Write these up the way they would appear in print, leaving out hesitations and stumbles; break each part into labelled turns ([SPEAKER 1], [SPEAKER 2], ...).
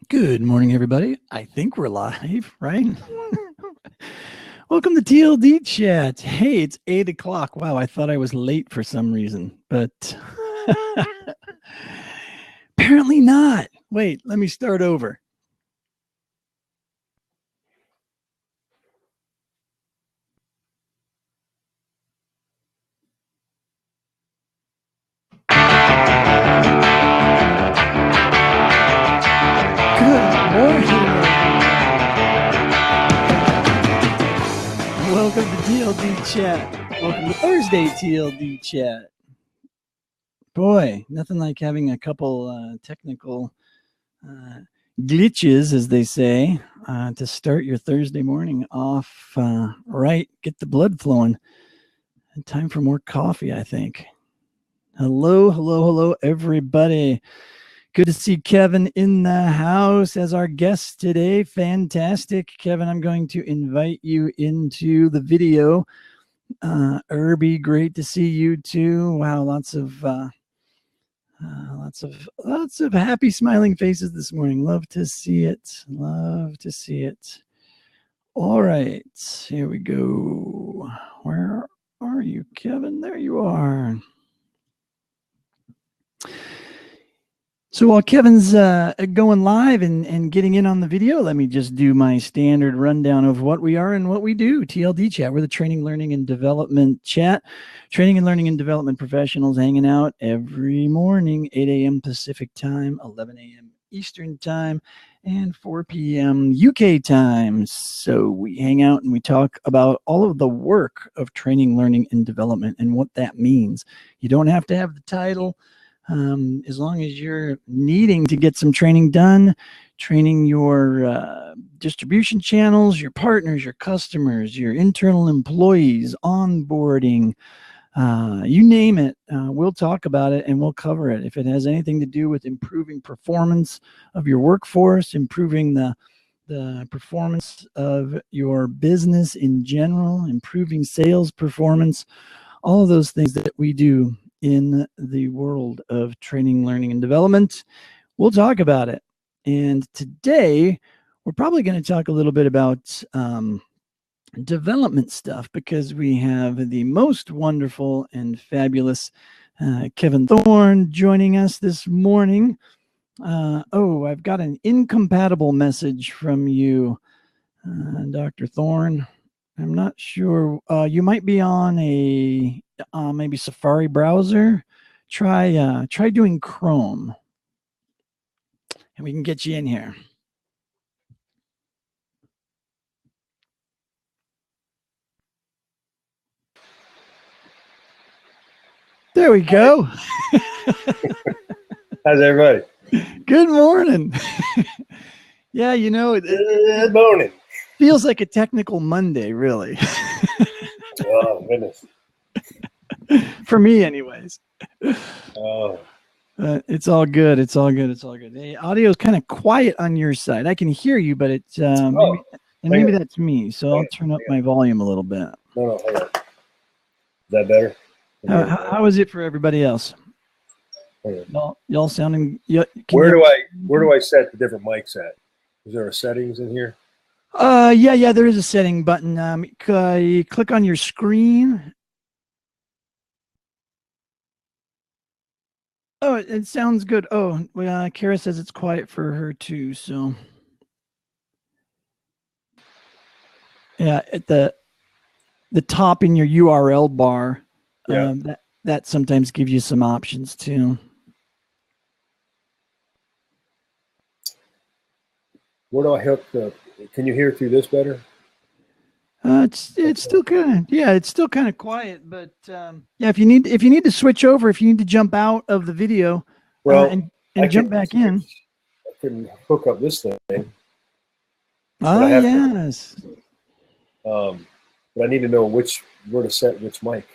[SPEAKER 1] Good morning, everybody. I think we're live, right? Welcome to TLD Chat. Hey, it's 8 o'clock. Wow, I thought I was late for some reason, but apparently not. Wait, let me start over. Good morning. Welcome to TLD Chat. Welcome to Thursday TLD Chat. Boy, nothing like having a couple technical glitches, as they say, to start your Thursday morning off right. Get the blood flowing. Time for more coffee, I think. Hello, everybody. Good to see Kevin in the house as our guest today. Fantastic. Kevin, I'm going to invite you into the video. Irby, great to see you too. Wow, lots of happy smiling faces this morning. Love to see it. Love to see it. All right, here we go. Where are you, Kevin? There you are. So while Kevin's going live and getting in on the video, let me just do my standard rundown of what we are and what we do. TLD Chat, we're the Training, Learning, and Development Chat. Training and Learning and Development professionals hanging out every morning, 8 a.m. Pacific time, 11 a.m. Eastern time, and 4 p.m. UK time. So we hang out and we talk about all of the work of training, learning, and development and what that means. You don't have to have the title. As long as you're needing to get some training done, training your distribution channels, your partners, your customers, your internal employees, onboarding, you name it, we'll talk about it and we'll cover it. If it has anything to do with improving performance of your workforce, improving the performance of your business in general, improving sales performance, all of those things that we do in the world of training, learning, and development. We'll talk about it. And today, we're probably going to talk a little bit about development stuff because we have the most wonderful and fabulous Kevin Thorn joining us this morning. I've got an incompatible message from you, Dr. Thorn. I'm not sure. You might be on a maybe Safari browser. Try doing Chrome, and we can get you in here. There we go.
[SPEAKER 2] How's everybody?
[SPEAKER 1] Good morning. Yeah, you know,
[SPEAKER 2] good morning.
[SPEAKER 1] Feels like a technical Monday, really.
[SPEAKER 2] Oh, goodness.
[SPEAKER 1] For me, anyways.
[SPEAKER 2] Oh.
[SPEAKER 1] It's all good. It's all good. It's all good. The audio is kind of quiet on your side. I can hear you, but it's maybe that's me. So I'll turn up my volume a little bit.
[SPEAKER 2] No, hold on. Is that better?
[SPEAKER 1] How is it for everybody else? Y'all sounding.
[SPEAKER 2] Where do I set the different mics at? Is there a settings in here?
[SPEAKER 1] Yeah. There is a setting button. You click on your screen. Oh, it sounds good. Oh, well, Kara says it's quiet for her too. So, yeah, at the top in your URL bar, that sometimes gives you some options too.
[SPEAKER 2] Where do I hook the? Can you hear through this better?
[SPEAKER 1] It's still kind of quiet, but yeah, if you need to switch over, if you need to jump out of the video, and jump back in.
[SPEAKER 2] I can hook up this thing.
[SPEAKER 1] Yes.
[SPEAKER 2] But I need to know where to set which mic.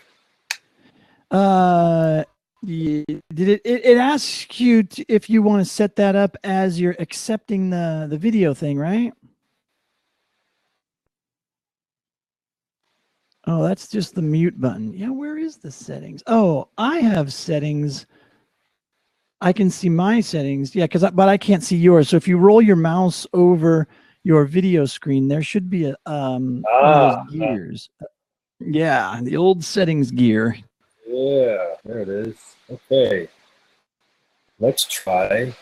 [SPEAKER 1] Did it asks you if you want to set that up as you're accepting the video thing, right? Oh, that's just the mute button. Yeah, where is the settings? Oh, I have settings I can see my settings. Yeah, but I can't see yours. So if you roll your mouse over your video screen, there should be a one of those gears. Yeah, the old settings gear.
[SPEAKER 2] Yeah, there it is. Okay. Let's try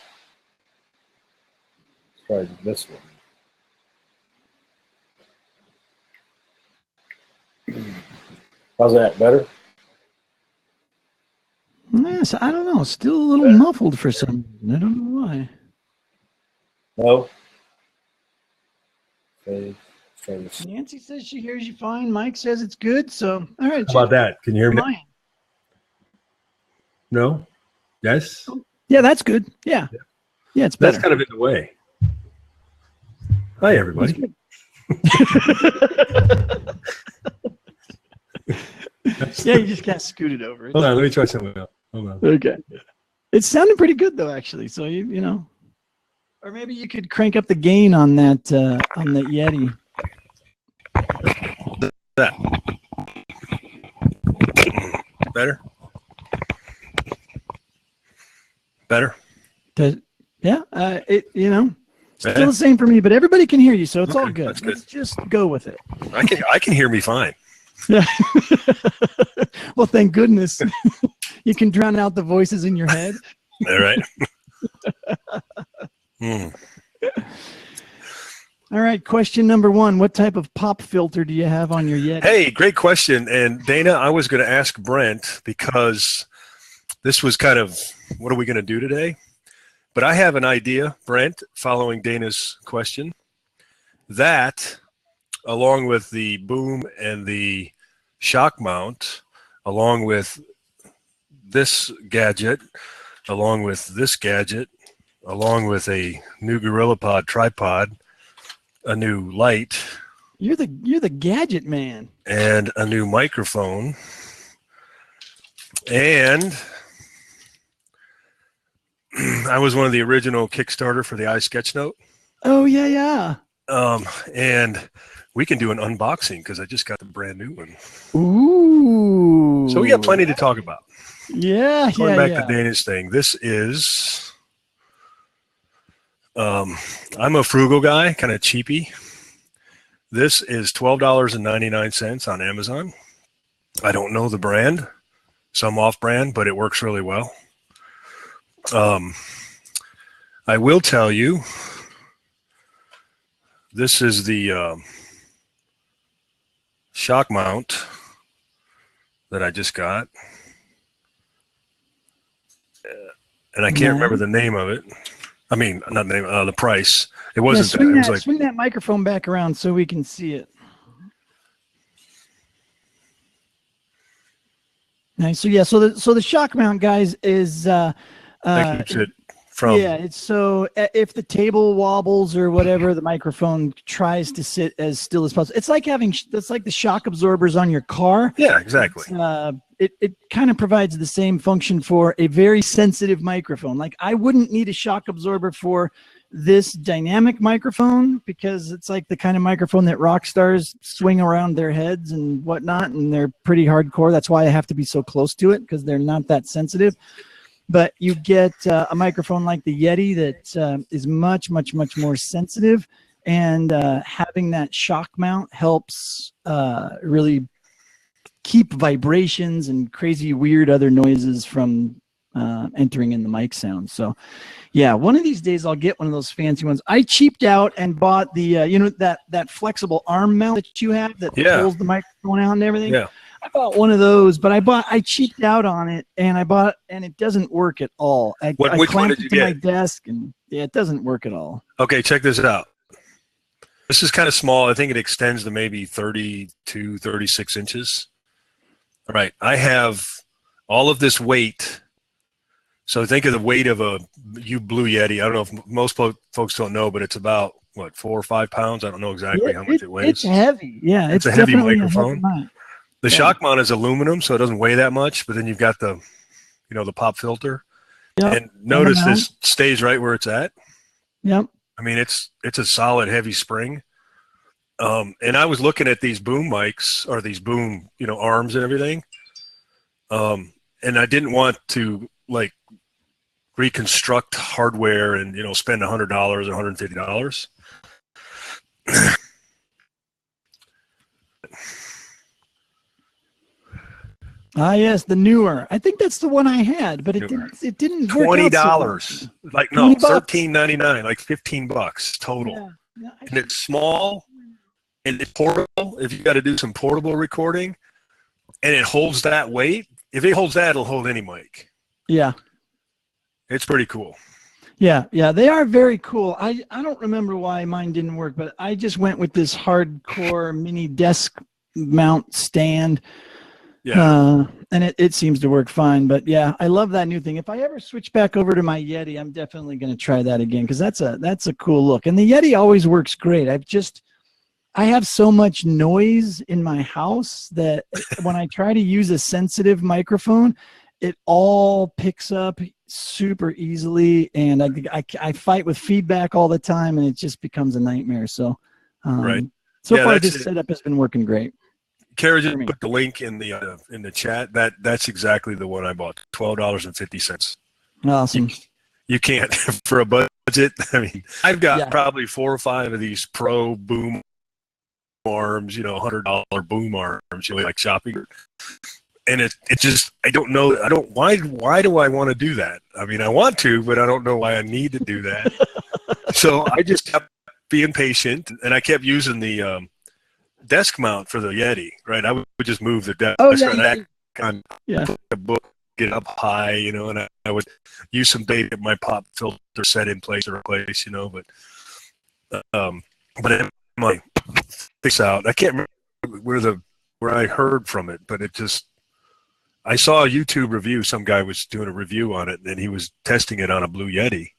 [SPEAKER 2] this one. How's that? Better?
[SPEAKER 1] Yes, I don't know. Still a little muffled for some reason. I don't know why.
[SPEAKER 2] No? Okay. Let's try this.
[SPEAKER 1] Nancy says she hears you fine. Mike says it's good. So, all right.
[SPEAKER 2] How about that? Can you hear me? No? Yes?
[SPEAKER 1] Yeah, that's good. Yeah. Yeah, it's better.
[SPEAKER 2] That's kind of in the way. Hi, everybody.
[SPEAKER 1] Yeah, you just got scooted over.
[SPEAKER 2] Hold on, let me try something else. Hold on.
[SPEAKER 1] Okay. It sounded pretty good though, actually. So you know, or maybe you could crank up the gain on that Yeti.
[SPEAKER 2] That better? Better?
[SPEAKER 1] Yeah. You know, still the same for me, but everybody can hear you, so it's all good.
[SPEAKER 2] That's good.
[SPEAKER 1] Let's just go with it.
[SPEAKER 2] I can hear me fine.
[SPEAKER 1] Yeah. Well, thank goodness. You can drown out the voices in your head.
[SPEAKER 2] All right.
[SPEAKER 1] All right. Question number 1. What type of pop filter do you have on your Yeti?
[SPEAKER 2] Hey, great question. And Dana, I was going to ask Brent because this was kind of, what are we going to do today? But I have an idea, Brent, following Dana's question, that along with the boom and the shock mount, along with this gadget, along with this gadget, along with a new GorillaPod tripod, a new light.
[SPEAKER 1] You're the gadget man.
[SPEAKER 2] And a new microphone. And I was one of the original Kickstarter for the iSketchnote.
[SPEAKER 1] Oh, yeah.
[SPEAKER 2] And we can do an unboxing because I just got the brand new one.
[SPEAKER 1] Ooh.
[SPEAKER 2] So we got plenty to talk about.
[SPEAKER 1] Yeah,
[SPEAKER 2] Going back to Dana's thing, this is, I'm a frugal guy, kind of cheapy. This is $12.99 on Amazon. I don't know the brand, some off-brand, but it works really well. I will tell you, this is the shock mount that I just got. And I can't remember the name of it. I mean, not the name, the price. It wasn't that. It was like,
[SPEAKER 1] swing that microphone back around so we can see it. Nice. So yeah, so the shock mount, guys, is
[SPEAKER 2] that keeps it from.
[SPEAKER 1] Yeah, it's so if the table wobbles or whatever, the microphone tries to sit as still as possible. It's like that's like the shock absorbers on your car.
[SPEAKER 2] Yeah, exactly.
[SPEAKER 1] It kind of provides the same function for a very sensitive microphone. Like I wouldn't need a shock absorber for this dynamic microphone because it's like the kind of microphone that rock stars swing around their heads and whatnot, and they're pretty hardcore. That's why I have to be so close to it because they're not that sensitive. But you get a microphone like the Yeti that is much, much, much more sensitive, and having that shock mount helps really keep vibrations and crazy weird other noises from entering in the mic sound. So yeah, one of these days I'll get one of those fancy ones. I cheaped out and bought the you know, that flexible arm mount that you have that pulls the microphone out and everything.
[SPEAKER 2] Yeah.
[SPEAKER 1] I bought one of those, but I cheaped out on it, and and it doesn't work at all.
[SPEAKER 2] Which one did you get?
[SPEAKER 1] My desk, and yeah, it doesn't work at all.
[SPEAKER 2] Okay, check this out. This is kind of small. I think it extends to maybe 32, 36 inches. All right, I have all of this weight. So think of the weight of a Blue Yeti. I don't know if most folks don't know, but it's about, what, 4 or 5 pounds? I don't know exactly how much it weighs.
[SPEAKER 1] It's heavy. Yeah,
[SPEAKER 2] it's a heavy
[SPEAKER 1] microphone.
[SPEAKER 2] The shock mount is aluminum, so it doesn't weigh that much, but then you've got the, you know, the pop filter. Yep. And notice this stays right where it's at.
[SPEAKER 1] Yep.
[SPEAKER 2] I mean, it's a solid, heavy spring. And I was looking at these boom mics, or these boom, you know, arms and everything. And I didn't want to, like, reconstruct hardware and, you know, spend $100 or $150.
[SPEAKER 1] Ah, yes, the newer. I think that's the one I had, but it didn't work out so well.
[SPEAKER 2] $20. Like, no,
[SPEAKER 1] $20.
[SPEAKER 2] $13.99, like $15 total.
[SPEAKER 1] Yeah.
[SPEAKER 2] And it's small and it's portable. If you got to do some portable recording and it holds that weight, if it holds that, it'll hold any mic.
[SPEAKER 1] Yeah.
[SPEAKER 2] It's pretty cool.
[SPEAKER 1] Yeah, they are very cool. I don't remember why mine didn't work, but I just went with this hardcore mini desk mount stand.
[SPEAKER 2] Yeah.
[SPEAKER 1] And it seems to work fine. But yeah, I love that new thing. If I ever switch back over to my Yeti, I'm definitely going to try that again, because that's a cool look. And the Yeti always works great. I have so much noise in my house that when I try to use a sensitive microphone, it all picks up super easily, and I fight with feedback all the time, and it just becomes a nightmare. So,
[SPEAKER 2] right.
[SPEAKER 1] So far, this setup has been working great.
[SPEAKER 2] Kara just put the link in the chat. That's exactly the one I bought. $12.50.
[SPEAKER 1] Awesome.
[SPEAKER 2] You can't for a budget. I mean, I've got probably 4 or 5 of these pro boom arms, you know, $100 boom arms, you know, like shopping. And it just, I don't know. Why do I want to do that? I mean, I want to, but I don't know why I need to do that. So I just kept being patient, and I kept using the desk mount for the Yeti, right? I would just move the desk on the book, get up high, you know, and I would use some bait at my pop filter set in place or replace, you know, but it might fix out. I can't remember where I heard from it, but it just, I saw a YouTube review. Some guy was doing a review on it, and he was testing it on a Blue Yeti,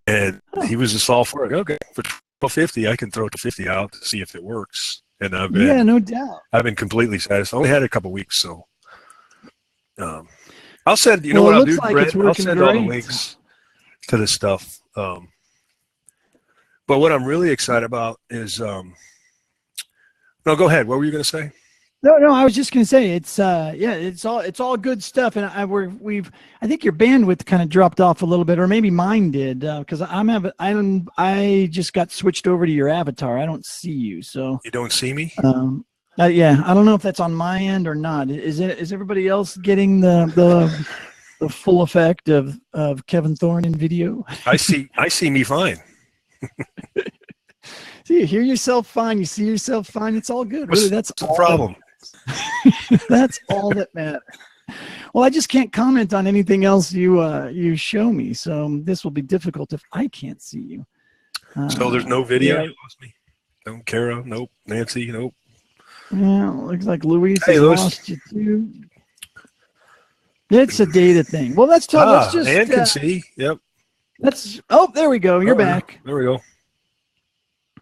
[SPEAKER 2] and he was just all for it. Okay, for $12.50, I can throw it to $50 out to see if it works. And I've been,
[SPEAKER 1] no doubt.
[SPEAKER 2] I've been completely satisfied. I only had it a couple weeks, so I'll send. You know what I'll do, Brent? I'll send all the links to the stuff. But what I'm really excited about is, no, go ahead. What were you going to say?
[SPEAKER 1] No, I was just going to say it's it's all good stuff, and I think your bandwidth kind of dropped off a little bit, or maybe mine did, because I just got switched over to your avatar. I don't see you, so
[SPEAKER 2] you don't see me.
[SPEAKER 1] Yeah, I don't know if that's on my end or not. Is everybody else getting the full effect of Kevin Thorn in video?
[SPEAKER 2] I see me fine.
[SPEAKER 1] See, you hear yourself fine. You see yourself fine. It's all good. Really, that's
[SPEAKER 2] the problem.
[SPEAKER 1] That's all that matters. Well, I just can't comment on anything else you show me, so this will be difficult if I can't see you.
[SPEAKER 2] So there's no video. You lost me. No, Kara. Nope. Nancy. Nope.
[SPEAKER 1] Yeah, looks like Luis has lost you too. It's a data thing. Well, let's talk. Let's just.
[SPEAKER 2] Ann can see. Yep.
[SPEAKER 1] There we go. You're back.
[SPEAKER 2] There we go.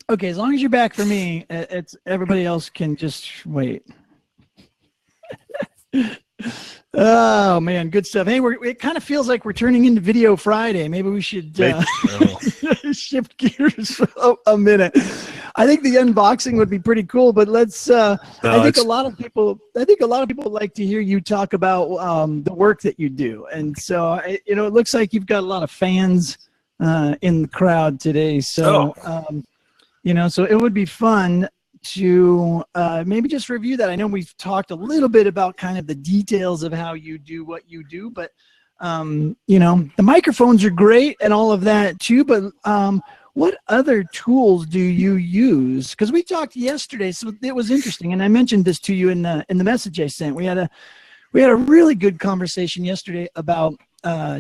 [SPEAKER 1] Okay, as long as you're back for me, it's everybody else can just wait. Oh man, good stuff. Hey, it kind of feels like we're turning into Video Friday. Maybe we should shift gears a minute. I think the unboxing would be pretty cool, but let's. I think a lot of people like to hear you talk about the work that you do, and so it looks like you've got a lot of fans in the crowd today. So. So it would be fun to maybe just review that. I know we've talked a little bit about kind of the details of how you do what you do, but the microphones are great and all of that too, but what other tools do you use? Because we talked yesterday, so it was interesting, and I mentioned this to you in the message I sent. We had a really good conversation yesterday about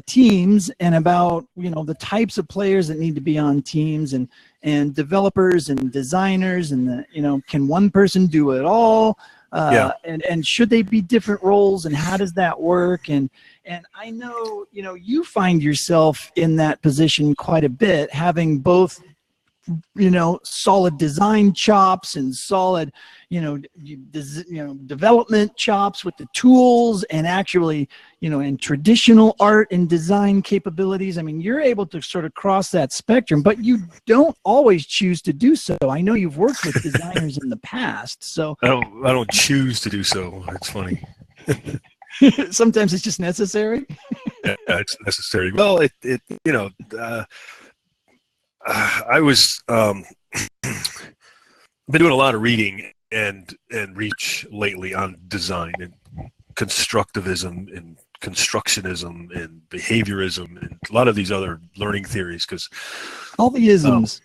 [SPEAKER 1] teams and about the types of players that need to be on teams and developers and designers, and can one person do it all, and should they be different roles, and how does that work? And I know you find yourself in that position quite a bit, having both solid design chops and solid development chops with the tools, and actually and traditional art and design capabilities. I mean, you're able to sort of cross that spectrum, but you don't always choose to do so. I know you've worked with designers in the past, so
[SPEAKER 2] I don't choose to do so. It's funny.
[SPEAKER 1] Sometimes it's just necessary.
[SPEAKER 2] Yeah, it's necessary. Well, I was been doing a lot of reading and research lately on design and constructivism and constructionism and behaviorism and a lot of these other learning theories, because
[SPEAKER 1] all the isms.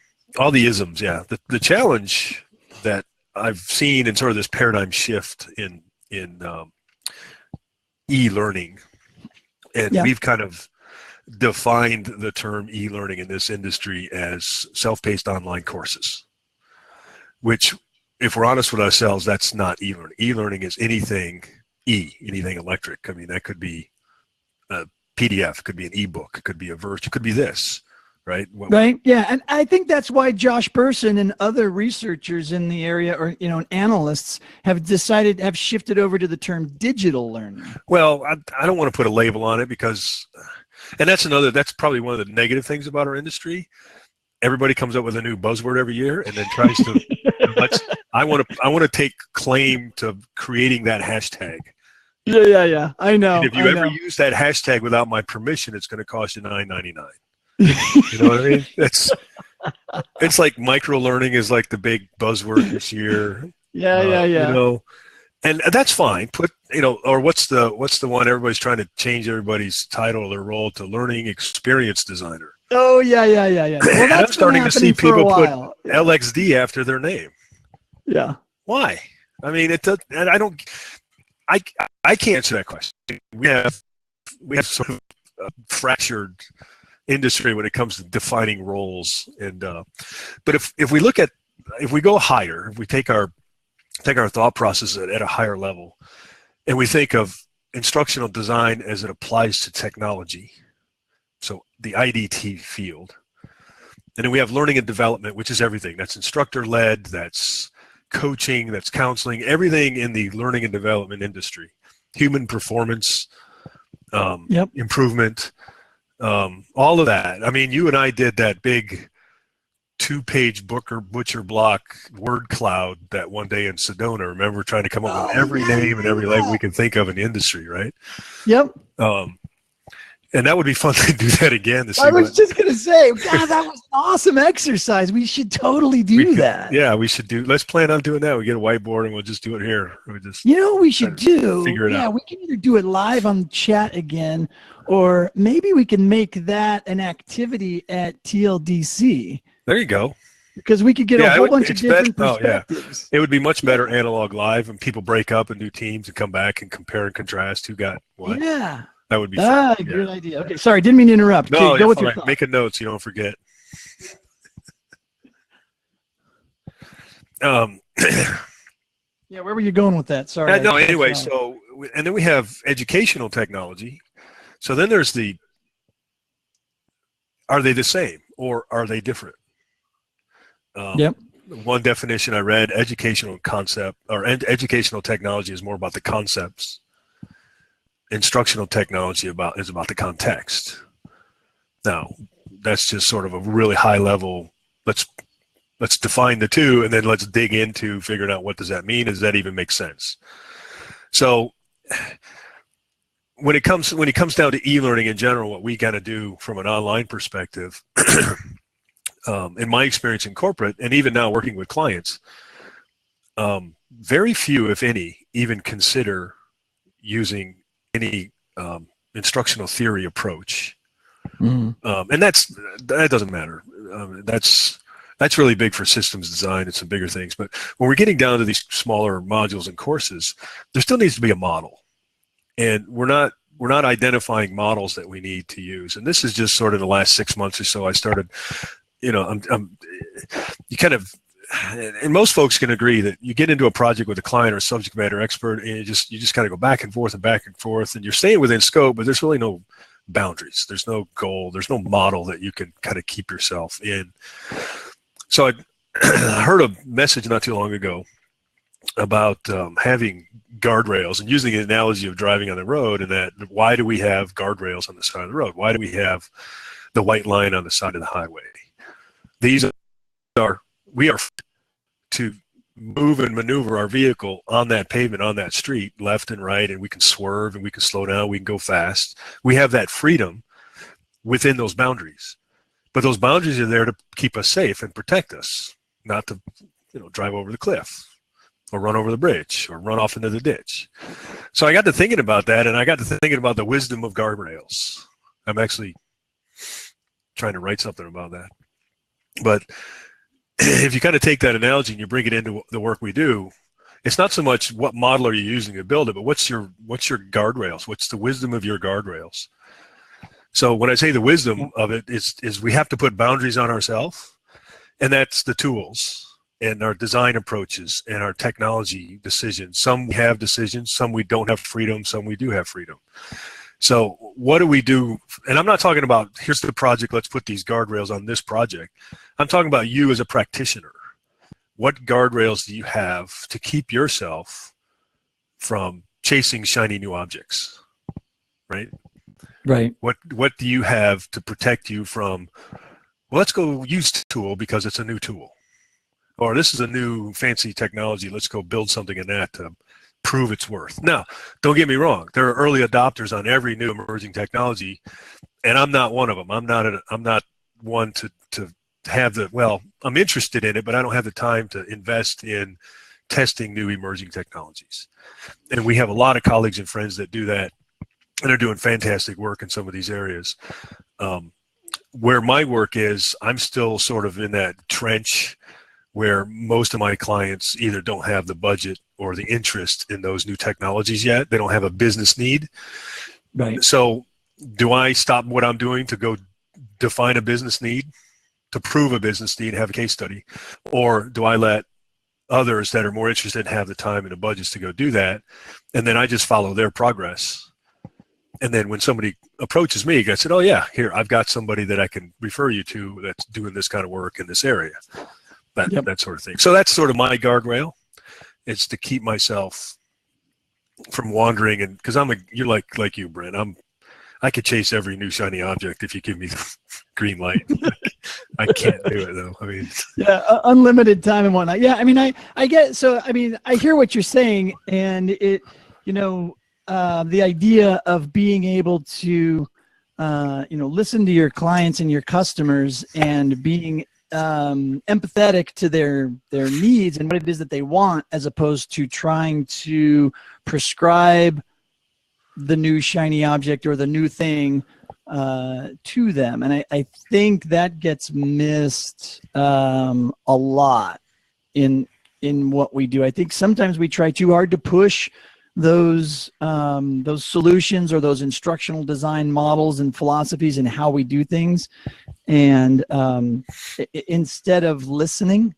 [SPEAKER 2] Yeah. The challenge that I've seen in sort of this paradigm shift in e-learning, and we've kind of defined the term e-learning in this industry as self-paced online courses, which, if we're honest with ourselves, that's not e-learning. E-learning is anything anything electric. I mean, that could be a PDF, it could be an ebook, it could be a verse, it could be this, right?
[SPEAKER 1] Right. Yeah. And I think that's why Josh Bersin and other researchers in the area, or, analysts, have shifted over to the term digital learning.
[SPEAKER 2] Well, I don't want to put a label on it because, and that's probably one of the negative things about our industry. Everybody comes up with a new buzzword every year and then tries to, I want to take claim to creating that hashtag.
[SPEAKER 1] Yeah. I know.
[SPEAKER 2] And if you ever use that hashtag without my permission, it's going to cost you $9.99. You know what I mean? It's like micro learning is like the big buzzword this year.
[SPEAKER 1] Yeah.
[SPEAKER 2] And that's fine. Or what's the one everybody's trying to change everybody's title or their role to learning experience designer.
[SPEAKER 1] Oh yeah. Well, that's
[SPEAKER 2] I'm starting to see people put LXD after their name.
[SPEAKER 1] Yeah.
[SPEAKER 2] Why? I mean, and I can't answer that question. We have sort of a fractured industry when it comes to defining roles, and but if we go higher, if we take our thought process at a higher level, and we think of instructional design as it applies to technology, so the IDT field, and then we have learning and development, which is everything. That's instructor-led, that's coaching, that's counseling, everything in the learning and development industry, human performance, improvement, all of that. I mean, you and I did that big 2-page butcher block word cloud that one day in Sedona. Remember, trying to come up with every name and every label we can think of in the industry, right?
[SPEAKER 1] Yep.
[SPEAKER 2] And that would be fun to do that again.
[SPEAKER 1] I was just going to say, God, that was an awesome exercise. We should totally do that.
[SPEAKER 2] Yeah, we should let's plan on doing that. We get a whiteboard and we'll just do it here.
[SPEAKER 1] What we should do?
[SPEAKER 2] Figure it out.
[SPEAKER 1] We can either do it live on chat again, or maybe we can make that an activity at TLDC.
[SPEAKER 2] There you go.
[SPEAKER 1] Because we could get a whole bunch of different perspectives.
[SPEAKER 2] It would be much better analog live, and people break up and do teams and come back and compare and contrast who got what.
[SPEAKER 1] Yeah.
[SPEAKER 2] That would be fun.
[SPEAKER 1] Good idea. Okay, sorry, didn't mean to interrupt.
[SPEAKER 2] No,
[SPEAKER 1] go with your thought.
[SPEAKER 2] Make a note so you don't forget.
[SPEAKER 1] Yeah, where were you going with that? Sorry.
[SPEAKER 2] Anyway, and then we have educational technology. So then there's are they the same or are they different? One definition I read, educational technology is more about the concepts. Instructional technology is about the context. Now, that's just sort of a really high level. Let's define the two, and then let's dig into figuring out what does that mean. Does that even make sense? So, when it comes down to e-learning in general, what we got to do from an online perspective, in my experience in corporate, and even now working with clients, very few, if any, even consider using any instructional theory approach, and that doesn't matter. That's really big for systems design and some bigger things. But when we're getting down to these smaller modules and courses, there still needs to be a model, and we're not identifying models that we need to use. And this is just sort of the last 6 months or so. I started, and most folks can agree that you get into a project with a client or a subject matter expert, and you just kind of go back and forth, and you're staying within scope, but there's really no boundaries. There's no goal. There's no model that you can kind of keep yourself in. So I heard a message not too long ago about having guardrails, and using the analogy of driving on the road, and that why do we have guardrails on the side of the road? Why do we have the white line on the side of the highway? We are to move and maneuver our vehicle on that pavement, on that street, left and right, and we can swerve and we can slow down, we can go fast. We have that freedom within those boundaries. But those boundaries are there to keep us safe and protect us, not to, drive over the cliff or run over the bridge or run off into the ditch. So I got to thinking about that, and I got to thinking about the wisdom of guardrails. I'm actually trying to write something about that. But if you kind of take that analogy and you bring it into the work we do, it's not so much what model are you using to build it, but what's your guardrails? What's the wisdom of your guardrails? So when I say the wisdom of it is we have to put boundaries on ourselves, and that's the tools and our design approaches and our technology decisions. Some we have decisions, some we don't have freedom, some we do have freedom. So what do we do? And I'm not talking about, here's the project, let's put these guardrails on this project. I'm talking about you as a practitioner. What guardrails do you have to keep yourself from chasing shiny new objects, right?
[SPEAKER 1] Right.
[SPEAKER 2] What do you have to protect you from, well, let's go use the tool because it's a new tool. Or this is a new fancy technology, let's go build something in that to prove its worth. Now, don't get me wrong. There are early adopters on every new emerging technology, and I'm not one of them. I'm not one to have the, well, I'm interested in it, but I don't have the time to invest in testing new emerging technologies. And we have a lot of colleagues and friends that do that, and they're doing fantastic work in some of these areas. Where my work is, I'm still sort of in that trench where most of my clients either don't have the budget or the interest in those new technologies yet. They don't have a business need.
[SPEAKER 1] Right.
[SPEAKER 2] So do I stop what I'm doing to go define a business need, to prove a business need, have a case study? Or do I let others that are more interested have the time and the budgets to go do that? And then I just follow their progress. And then when somebody approaches me, I said, oh yeah, here, I've got somebody that I can refer you to that's doing this kind of work in this area. That sort of thing. So that's sort of my guardrail. It's to keep myself from wandering, and because you're like you, Brent. I could chase every new shiny object if you give me the green light. I can't do it though. I mean,
[SPEAKER 1] unlimited time and whatnot. Yeah, I mean, I get. So I mean, I hear what you're saying, and it, the idea of being able to, listen to your clients and your customers and being empathetic to their needs and what it is that they want, as opposed to trying to prescribe the new shiny object or the new thing to them. And I think that gets missed a lot in what we do. I think sometimes we try too hard to push those solutions or those instructional design models and philosophies and how we do things, and instead of listening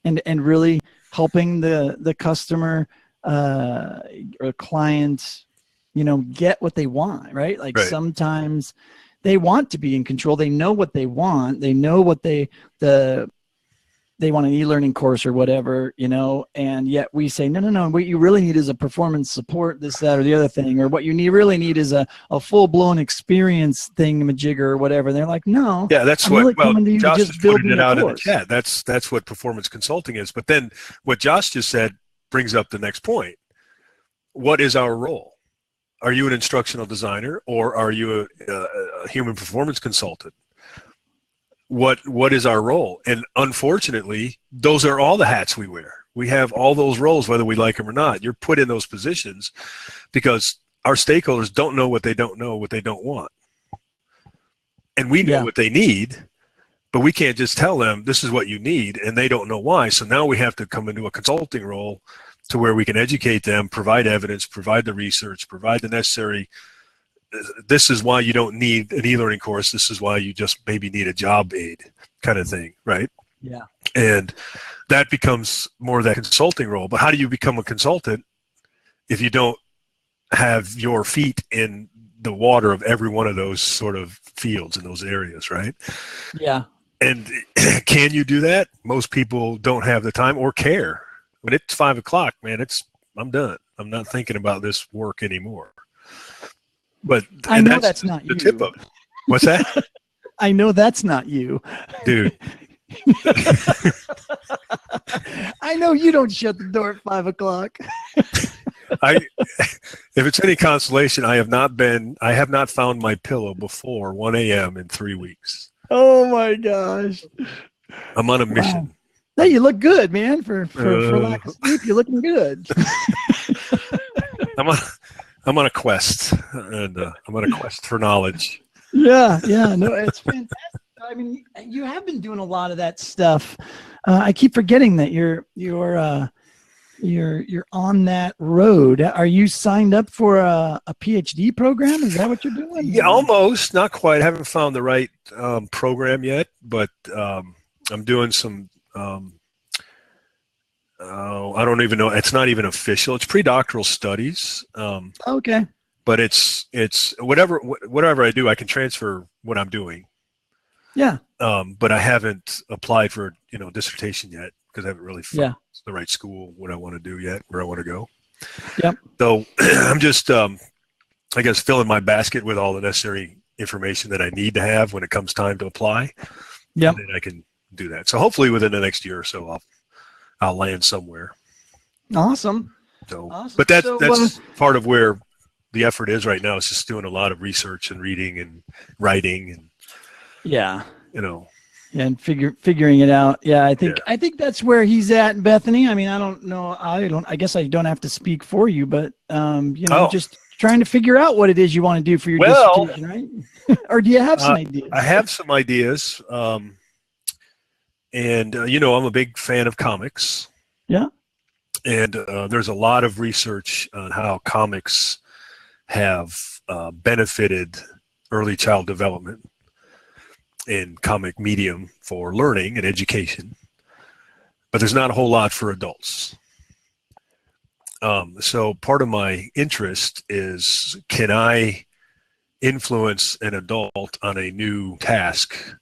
[SPEAKER 1] and really helping the customer or client, get what they want, right? Like right. Sometimes they want to be in control. They know what they want. They know what they want an e-learning course or whatever, and yet we say, no, what you really need is a performance support, this, that, or the other thing, or what you really need is a full-blown experience thingamajigger or whatever. And they're like, no.
[SPEAKER 2] Yeah, that's I'm what, really Josh just put it out in the chat. That's what performance consulting is. But then what Josh just said brings up the next point. What is our role? Are you an instructional designer, or are you a human performance consultant? What is our role? And unfortunately, those are all the hats we wear. We have all those roles, whether we like them or not. You're put in those positions because our stakeholders don't know what they don't know, what they don't want. And we know what they need, but we can't just tell them this is what you need, and they don't know why. So now we have to come into a consulting role to where we can educate them, provide evidence, provide the research, provide the necessary. This is why you don't need an e-learning course. This is why you just maybe need a job aid kind of thing, right?
[SPEAKER 1] Yeah.
[SPEAKER 2] And that becomes more of that consulting role. But how do you become a consultant if you don't have your feet in the water of every one of those sort of fields in those areas, right?
[SPEAKER 1] Yeah.
[SPEAKER 2] And can you do that? Most people don't have the time or care. When it's 5 o'clock, man, I'm done. I'm not thinking about this work anymore. But
[SPEAKER 1] I know that's not
[SPEAKER 2] the
[SPEAKER 1] you.
[SPEAKER 2] Tip of it. What's that?
[SPEAKER 1] I know that's not you,
[SPEAKER 2] dude.
[SPEAKER 1] I know you don't shut the door at 5 o'clock.
[SPEAKER 2] If it's any consolation, I have not found my pillow before 1 a.m. in 3 weeks.
[SPEAKER 1] Oh my gosh.
[SPEAKER 2] I'm on a mission.
[SPEAKER 1] Wow. Hey, you look good, man. For lack of sleep, you're looking good.
[SPEAKER 2] I'm on a quest, and I'm on a quest for knowledge.
[SPEAKER 1] Yeah, no, it's fantastic. I mean, you have been doing a lot of that stuff. I keep forgetting that you're on that road. Are you signed up for a PhD program? Is that what you're doing?
[SPEAKER 2] Yeah, almost, not quite. I haven't found the right program yet, but I'm doing some. I don't even know. It's not even official. It's pre-doctoral studies.
[SPEAKER 1] Okay.
[SPEAKER 2] But it's whatever I do, I can transfer what I'm doing.
[SPEAKER 1] Yeah.
[SPEAKER 2] But I haven't applied for dissertation yet because I haven't really found the right school, what I want to do yet, where I want to go.
[SPEAKER 1] Yep.
[SPEAKER 2] So I'm just I guess filling my basket with all the necessary information that I need to have when it comes time to apply.
[SPEAKER 1] Yeah.
[SPEAKER 2] And then I can do that. So hopefully within the next year or so I'll land somewhere.
[SPEAKER 1] Awesome.
[SPEAKER 2] So
[SPEAKER 1] awesome.
[SPEAKER 2] But that's part of where the effort is right now. Is just doing a lot of research and reading and writing and
[SPEAKER 1] and figuring it out. Yeah, I think that's where he's at, Bethany. I mean, I don't know. I guess I don't have to speak for you, but just trying to figure out what it is you want to do for your dissertation, right? Or do you have some ideas?
[SPEAKER 2] I have some ideas. And I'm a big fan of comics.
[SPEAKER 1] Yeah.
[SPEAKER 2] And there's a lot of research on how comics have benefited early child development in comic medium for learning and education, but there's not a whole lot for adults. So part of my interest is, can I influence an adult on a new task?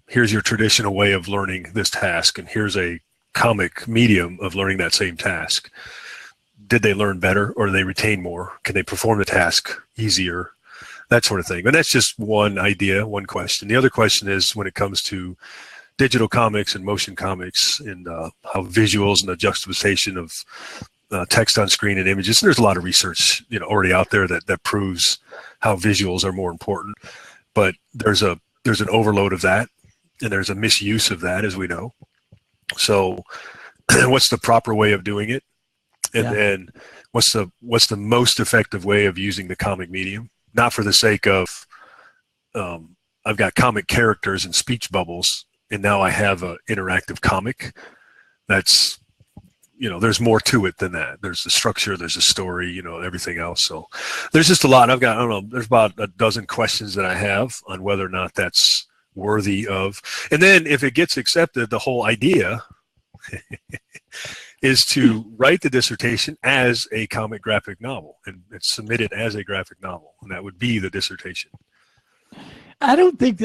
[SPEAKER 2] Here's your traditional way of learning this task, and here's a comic medium of learning that same task. Did they learn better, or do they retain more? Can they perform the task easier? That sort of thing. And that's just one idea, one question. The other question is when it comes to digital comics and motion comics and how visuals and the juxtaposition of text on screen and images. And there's a lot of research already out there that proves how visuals are more important. But there's an overload of that, and there's a misuse of that, as we know. So what's the proper way of doing it? And then what's the most effective way of using the comic medium? Not for the sake of I've got comic characters and speech bubbles, and now I have an interactive comic. That's there's more to it than that. There's the structure, there's a story, everything else. So there's just a lot. There's about a dozen questions that I have on whether or not that's worthy of. And then if it gets accepted, the whole idea is to write the dissertation as a comic graphic novel, and it's submitted as a graphic novel, and that would be the dissertation.
[SPEAKER 1] I don't think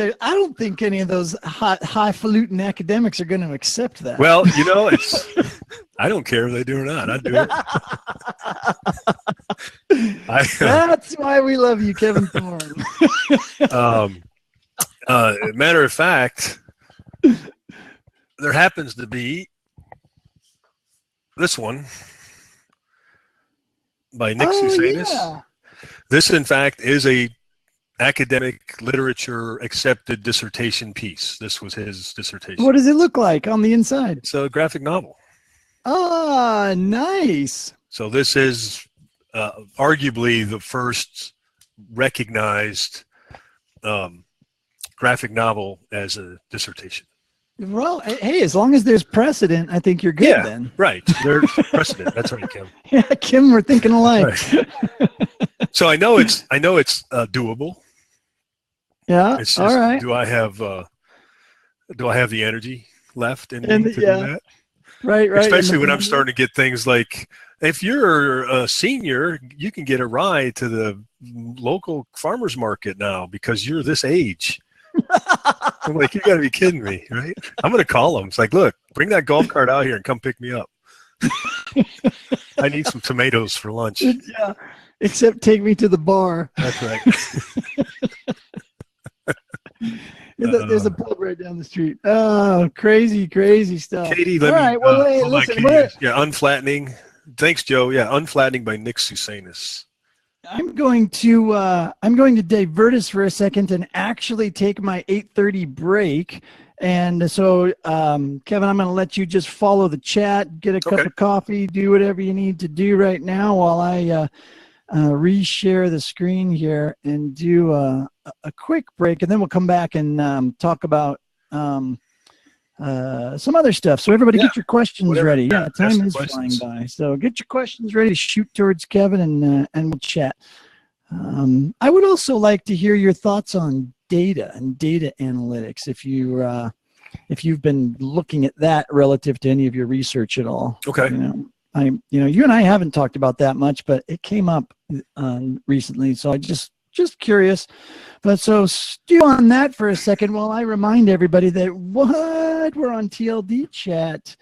[SPEAKER 1] any of those highfalutin academics are going to accept that.
[SPEAKER 2] Well, I don't care if they do or not. I'd do it.
[SPEAKER 1] That's why we love you, Kevin Thorn.
[SPEAKER 2] Matter of fact, there happens to be this one by Nick Susanis. Yeah. This, in fact, is a academic literature accepted dissertation piece. This was his dissertation.
[SPEAKER 1] What does it look like on the inside?
[SPEAKER 2] It's a graphic novel.
[SPEAKER 1] Ah, nice.
[SPEAKER 2] So this is arguably the first recognized graphic novel as a dissertation.
[SPEAKER 1] Well, hey, as long as there's precedent, I think you're good then.
[SPEAKER 2] Right. There's precedent. That's right, Kim.
[SPEAKER 1] Yeah, Kim, we're thinking alike.
[SPEAKER 2] Right. So I know it's doable.
[SPEAKER 1] Yeah.
[SPEAKER 2] It's just,
[SPEAKER 1] all right.
[SPEAKER 2] Do I have the energy left in me to do that?
[SPEAKER 1] Right.
[SPEAKER 2] Especially when I'm starting to get things like, if you're a senior, you can get a ride to the local farmer's market now because you're this age. I'm like, you got to be kidding me, right? I'm going to call them. It's like, look, bring that golf cart out here and come pick me up. I need some tomatoes for lunch.
[SPEAKER 1] Yeah, except take me to the bar.
[SPEAKER 2] That's right.
[SPEAKER 1] There's a pub right down the street. Oh, crazy, crazy stuff.
[SPEAKER 2] Katie,
[SPEAKER 1] All right. Well, hey, listen.
[SPEAKER 2] Yeah, unflattening. Thanks, Joe. Yeah, unflattening by Nick Susanus.
[SPEAKER 1] I'm going to divert us for a second and actually take my 8:30 break. And so, Kevin, I'm going to let you just follow the chat, get a cup of coffee, do whatever you need to do right now while I reshare the screen here and do a quick break, and then we'll come back and talk about some other stuff. So everybody get your questions ready. Yeah, time is flying by. So get your questions ready to shoot towards Kevin, and we'll chat. I would also like to hear your thoughts on data and data analytics, if you've been looking at that relative to any of your research at all.
[SPEAKER 2] Okay.
[SPEAKER 1] You and I haven't talked about that much, but it came up recently, so I just curious. But so stew on that for a second while I remind everybody that we're on TLDChat,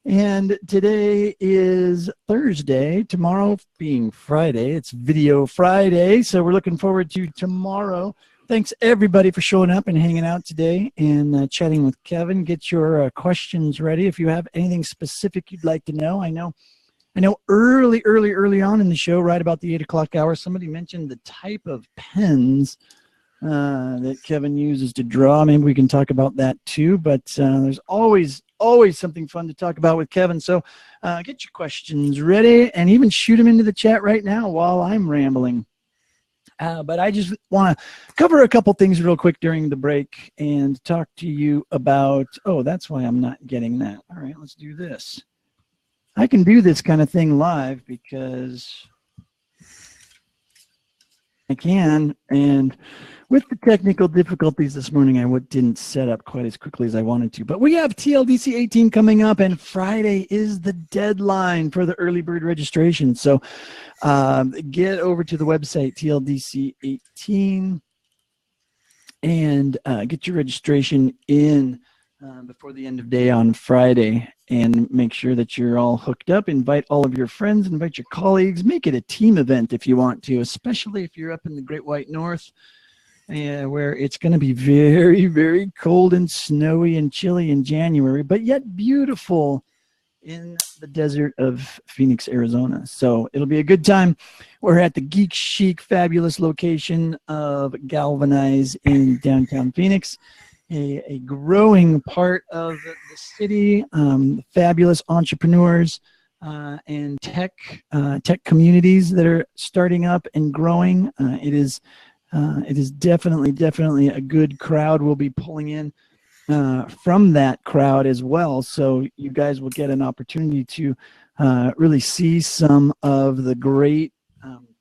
[SPEAKER 1] and today is Thursday. Tomorrow being Friday, it's Video Friday, so we're looking forward to tomorrow. Thanks everybody for showing up and hanging out today and chatting with Kevin. Get your questions ready if you have anything specific you'd like to know. I know early on in the show, right about the 8 o'clock hour, somebody mentioned the type of pens that Kevin uses to draw. Maybe we can talk about that too, but there's always something fun to talk about with Kevin. So get your questions ready and even shoot them into the chat right now while I'm rambling. But I just want to cover a couple things real quick during the break and talk to you about, that's why I'm not getting that. All right, let's do this. I can do this kind of thing live because I can. And with the technical difficulties this morning, I didn't set up quite as quickly as I wanted to. But we have TLDC 18 coming up, and Friday is the deadline for the early bird registration. So get over to the website, TLDC 18, and get your registration in before the end of day on Friday, and make sure that you're all hooked up. Invite all of your friends, invite your colleagues, make it a team event if you want to, especially if you're up in the Great White North, where it's going to be very, very cold and snowy and chilly in January, but yet beautiful in the desert of Phoenix, Arizona. So it'll be a good time. We're at the Geek Chic, fabulous location of Galvanize in downtown Phoenix, a growing part of the city, fabulous entrepreneurs and tech communities that are starting up and growing. It is definitely a good crowd. We'll be pulling in from that crowd as well. So you guys will get an opportunity to really see some of the great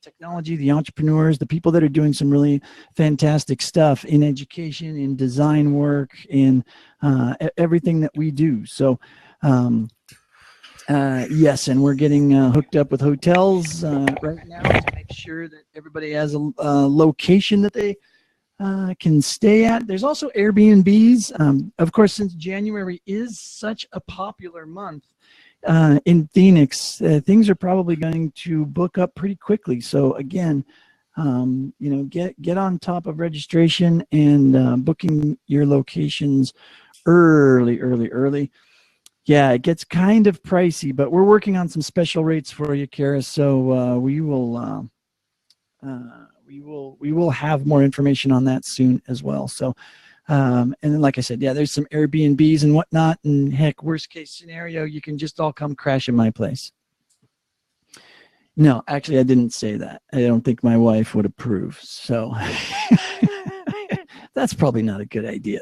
[SPEAKER 1] technology, the entrepreneurs, the people that are doing some really fantastic stuff in education, in design work, in everything that we do. So yes, and we're getting hooked up with hotels right now to make sure that everybody has a location that they can stay at. There's also Airbnbs. Of course, since January is such a popular month in Phoenix, things are probably going to book up pretty quickly. So again, get on top of registration and booking your locations early. Yeah, it gets kind of pricey, but we're working on some special rates for you, Kara. So we will have more information on that soon as well. So, and then, like I said, yeah, there's some Airbnbs and whatnot, and heck, worst case scenario, you can just all come crash at my place. No, actually, I didn't say that. I don't think my wife would approve. So that's probably not a good idea.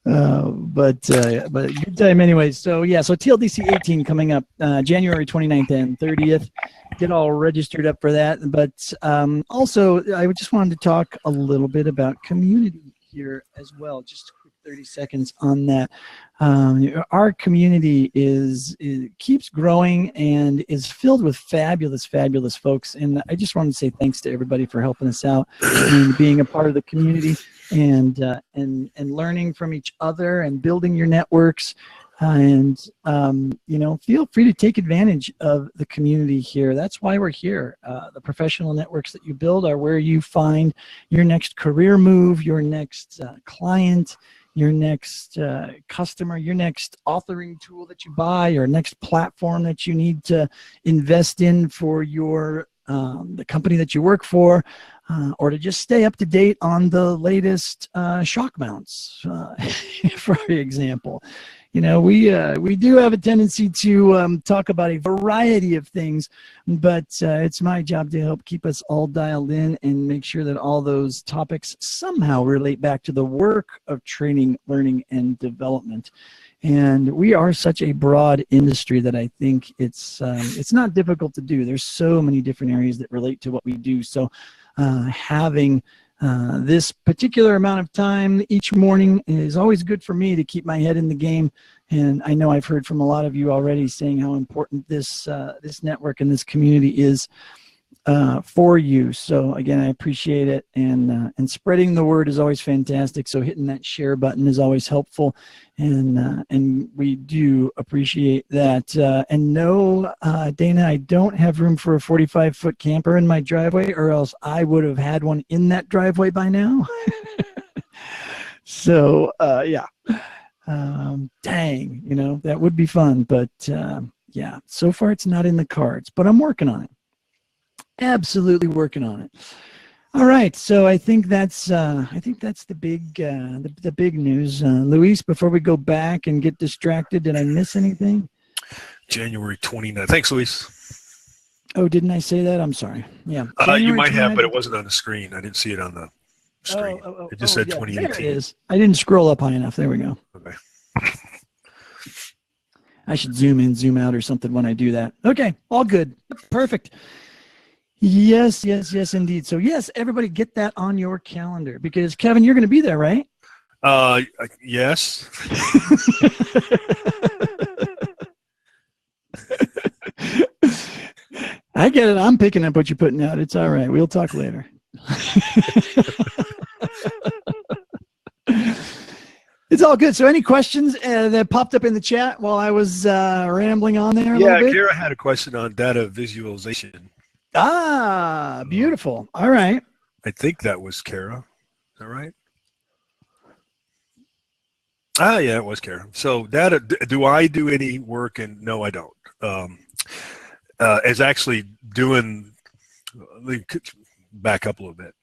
[SPEAKER 1] But good time anyways. So yeah, so TLDC 18 coming up January 29th and 30th. Get all registered up for that. But also, I just wanted to talk a little bit about community here as well. Just a quick 30 seconds on that. Our community keeps growing and is filled with fabulous folks. And I just wanted to say thanks to everybody for helping us out and being a part of the community and learning from each other and building your networks. And, you know, feel free to take advantage of the community here. That's why we're here. The professional networks that you build are where you find your next career move, your next client, your next customer, your next authoring tool that you buy, your next platform that you need to invest in for your the company that you work for, or to just stay up to date on the latest shock mounts, for example. You know, we do have a tendency to talk about a variety of things, but it's my job to help keep us all dialed in and make sure that all those topics somehow relate back to the work of training, learning, and development. And we are such a broad industry that I think it's not difficult to do. There's so many different areas that relate to what we do. So having this particular amount of time each morning is always good for me to keep my head in the game. And I know I've heard from a lot of you already saying how important this this network and this community is for you. So again, I appreciate it, and spreading the word is always fantastic. So hitting that share button is always helpful, and we do appreciate that. And no, Dana, I don't have room for a 45-foot camper in my driveway, or else I would have had one in that driveway by now. So yeah, dang, you know, that would be fun, but yeah, so far it's not in the cards, but I'm working on it. Absolutely working on it. All right, so I think that's the big news. Luis, before we go back and get distracted, did I miss anything?
[SPEAKER 2] January 29th. Thanks, Luis.
[SPEAKER 1] Oh, didn't I say that? I'm sorry. Yeah.
[SPEAKER 2] You might have, but it wasn't on the screen. I didn't see it on the screen. It just said 2018.
[SPEAKER 1] There it is. I didn't scroll up high enough. There we go.
[SPEAKER 2] Okay.
[SPEAKER 1] I should zoom in, zoom out or something when I do that. Okay, all good. Perfect. Yes, indeed. So yes, everybody get that on your calendar, because Kevin, you're going to be there, right?
[SPEAKER 2] Yes.
[SPEAKER 1] I get it. I'm picking up what you're putting out. It's all right. We'll talk later. It's all good. So any questions that popped up in the chat while I was rambling on there a little bit?
[SPEAKER 2] Kara had a question on data visualization.
[SPEAKER 1] Ah, beautiful. All right.
[SPEAKER 2] I think that was Kara. Is that right? Ah, yeah, it was Kara. So data, do I do any work? And no, I don't. As actually doing, back up a little bit.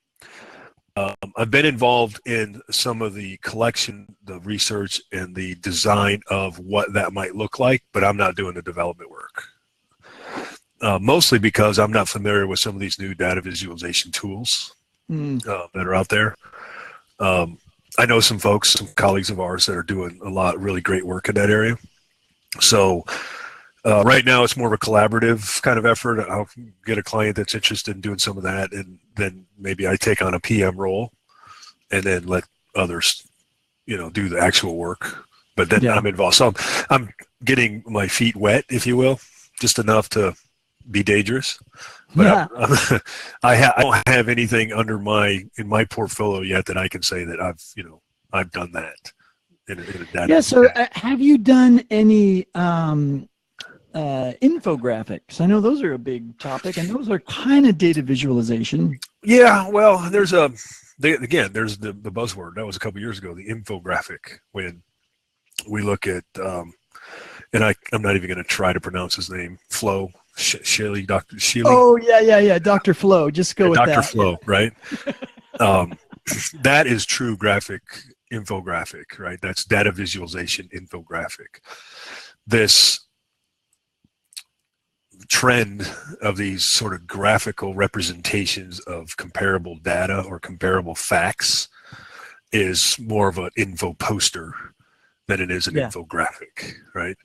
[SPEAKER 2] I've been involved in some of the collection, the research, and the design of what that might look like, but I'm not doing the development work. Mostly because I'm not familiar with some of these new data visualization tools that are out there. I know some folks, some colleagues of ours that are doing a lot really great work in that area. So right now it's more of a collaborative kind of effort. I'll get a client that's interested in doing some of that, and then maybe I take on a PM role and then let others, you know, do the actual work. But then I'm involved. So I'm getting my feet wet, if you will, just enough to be dangerous. But I don't have anything in my portfolio yet that I can say that I've done that in a data.
[SPEAKER 1] Yeah. So have you done any infographics? I know those are a big topic, and those are kind of data visualization. Yeah.
[SPEAKER 2] Well, there's the buzzword that was a couple years ago, the infographic, when we look at and I'm not even going to try to pronounce his name, Flo. Dr. Shealy.
[SPEAKER 1] Oh, yeah. Dr. Flo. Just go with
[SPEAKER 2] Dr.
[SPEAKER 1] that.
[SPEAKER 2] Dr. Flo, right? That is true graphic infographic, right? That's data visualization infographic. This trend of these sort of graphical representations of comparable data or comparable facts is more of an info poster than it is an infographic, right?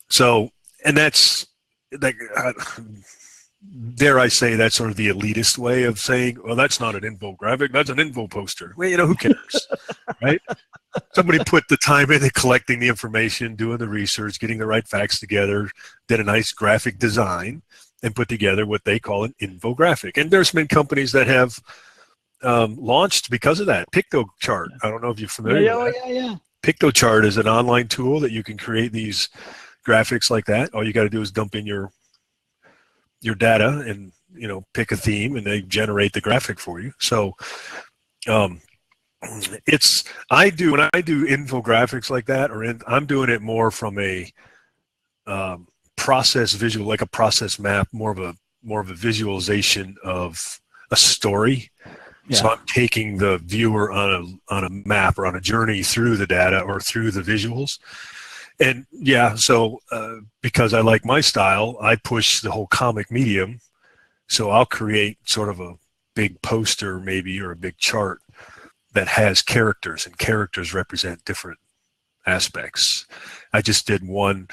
[SPEAKER 2] So, and that's like, dare I say, that's sort of the elitist way of saying, well, that's not an infographic, that's an info poster. Well, you know, who cares, right? Somebody put the time into collecting the information, doing the research, getting the right facts together, did a nice graphic design, and put together what they call an infographic. And there's been companies that have launched because of that. PictoChart. I don't know if you're familiar with that.
[SPEAKER 1] Yeah.
[SPEAKER 2] PictoChart is an online tool that you can create these graphics like that. All you got to do is dump in your data and pick a theme, and they generate the graphic for you. So when I do infographics like that, I'm doing it more from a process visual, like a process map, more of a visualization of a story. Yeah. So I'm taking the viewer on a map or on a journey through the data or through the visuals. And so because I like my style, I push the whole comic medium. So I'll create sort of a big poster maybe, or a big chart that has characters, and characters represent different aspects. I just did one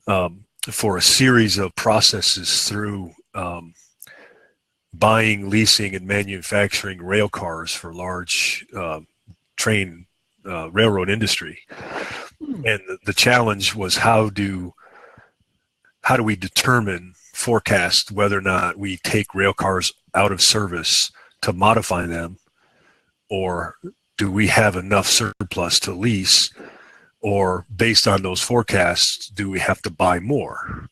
[SPEAKER 2] for a series of processes through buying, leasing, and manufacturing rail cars for large train railroad industry. And the challenge was how do we forecast whether or not we take rail cars out of service to modify them, or do we have enough surplus to lease, or based on those forecasts, do we have to buy more?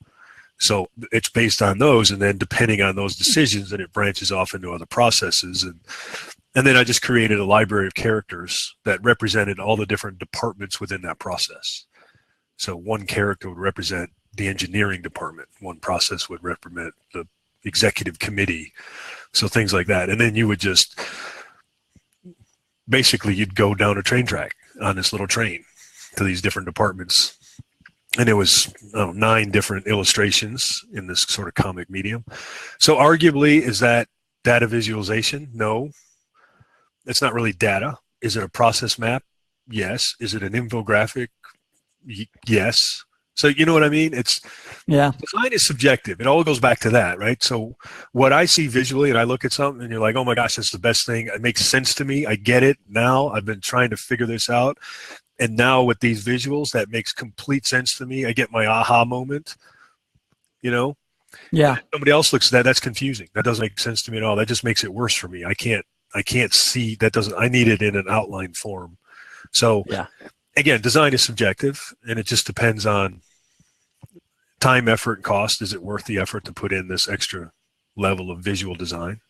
[SPEAKER 2] So it's based on those, and then depending on those decisions, then it branches off into other processes. And then I just created a library of characters that represented all the different departments within that process. So one character would represent the engineering department. One process would represent the executive committee. So things like that. And then you would just, basically you'd go down a train track on this little train to these different departments. And it was 9 different illustrations in this sort of comic medium. So arguably, is that data visualization? No. It's not really data. Is it a process map? Yes. Is it an infographic? Yes. So you know what I mean? Design is subjective. It all goes back to that, right? So what I see visually, and I look at something and you're like, oh my gosh, that's the best thing. It makes sense to me. I get it now. I've been trying to figure this out. And now with these visuals, that makes complete sense to me. I get my aha moment, Yeah. And somebody else looks at that. That's confusing. That doesn't make sense to me at all. That just makes it worse for me. I can't see that. I need it in an outline form. So again, design is subjective, and it just depends on time, effort, and cost. Is it worth the effort to put in this extra level of visual design?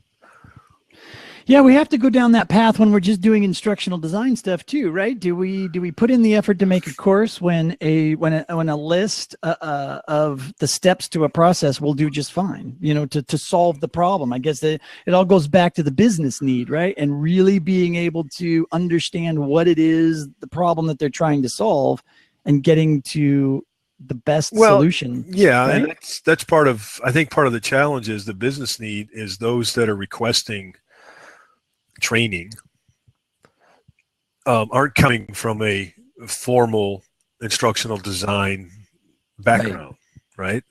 [SPEAKER 1] Yeah, we have to go down that path when we're just doing instructional design stuff too, right? Do we put in the effort to make a course when a list of the steps to a process will do just fine, to solve the problem? I guess it all goes back to the business need, right? And really being able to understand what it is, the problem that they're trying to solve, and getting to the best solution.
[SPEAKER 2] Yeah,
[SPEAKER 1] right?
[SPEAKER 2] And that's I think part of the challenge is the business need is those that are requesting training aren't coming from a formal instructional design background, right?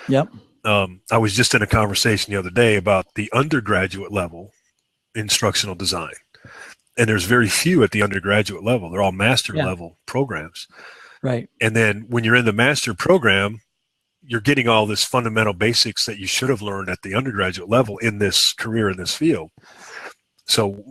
[SPEAKER 1] Yep.
[SPEAKER 2] I was just in a conversation the other day about the undergraduate level instructional design, and there's very few at the undergraduate level. They're all master level programs.
[SPEAKER 1] Right.
[SPEAKER 2] And then when you're in the master program, you're getting all this fundamental basics that you should have learned at the undergraduate level in this career, in this field. So,